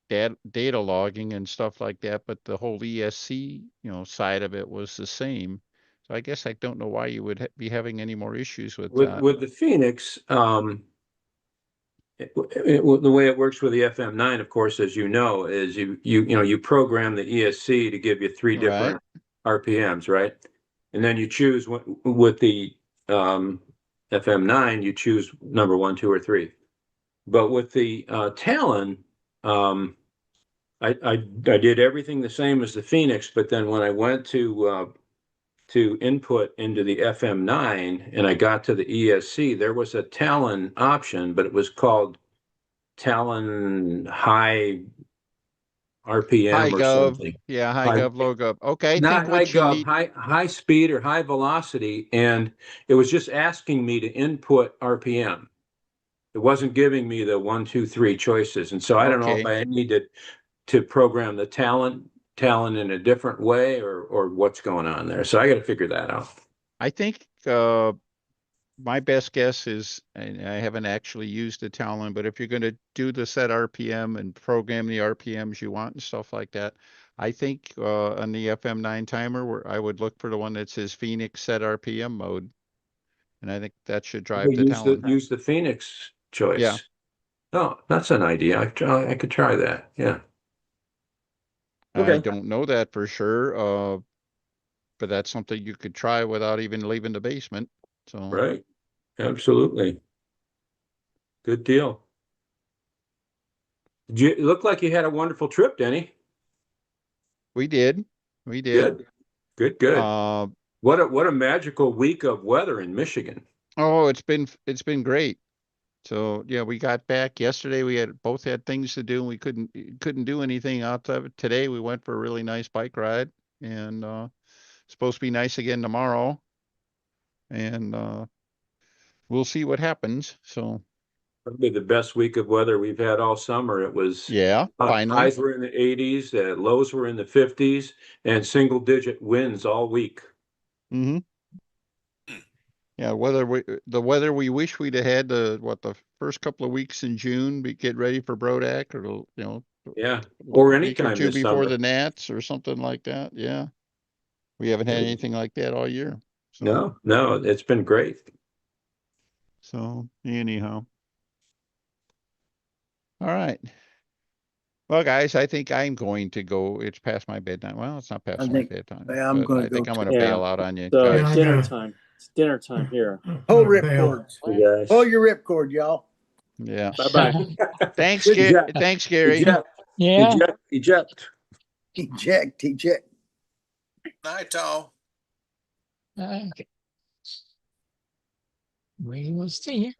data logging and stuff like that, but the whole ESC, side of it was the same. So I guess I don't know why you would be having any more issues with that. With the Phoenix, the way it works with the FM9, of course, as you know, is you program the ESC to give you three different RPMs, right? And then you choose with the FM9, you choose number 1, 2, or 3. But with the Talon, I did everything the same as the Phoenix, but then when I went to input into the FM9 and I got to the ESC, there was a Talon option, but it was called Talon High RPM or something. Yeah, high gov, low gov. Okay, not high gov, high speed or high velocity, and it was just asking me to input RPM. It wasn't giving me the 1, 2, 3 choices, and so I don't know if I needed to program the Talon in a different way or what's going on there. So I got to figure that out. I think my best guess is, and I haven't actually used the Talon, but if you're going to do the set RPM and program the RPMs you want and stuff like that, I think on the FM9 timer, where I would look for the one that says Phoenix set RPM mode, and I think that should drive the Talon. Use the Phoenix choice. Yeah. Oh, that's an idea. I could try that. Yeah. I don't know that for sure, but that's something you could try without even leaving the basement. So Right. Absolutely. Good deal. It looked like you had a wonderful trip, Denny. we did. Good. What a magical week of weather in Michigan. Oh, it's been great. So yeah, we got back yesterday. We both had things to do, and we couldn't do anything out of it. Today we went for a really nice bike ride, and supposed to be nice again tomorrow. And we'll see what happens. So Probably the best week of weather we've had all summer. It was finally. Highs were in the 80s, lows were in the 50s, and single digit winds all week. Mm-hmm. Yeah, the weather we wish we'd have had the first couple of weeks in June, get ready for Brodak, or or a any week or time two this before summer. the Nats or something like that. Yeah, we haven't had anything like that all year. So. No, it's been great. So anyhow, all right. Well, guys, I think I'm going to go. It's past my bedtime. Well, it's not past my bedtime. Yeah, I'm going to go. I think I'm going to bail out on you So guys. dinner time. It's dinner time here. Pull ripcords. Yes. Pull your ripcord, y'all. Yeah. Bye-bye. Thanks, Gary. Thanks, Gary. Yeah. Eject. Eject. Night, all. Okay. We will see you.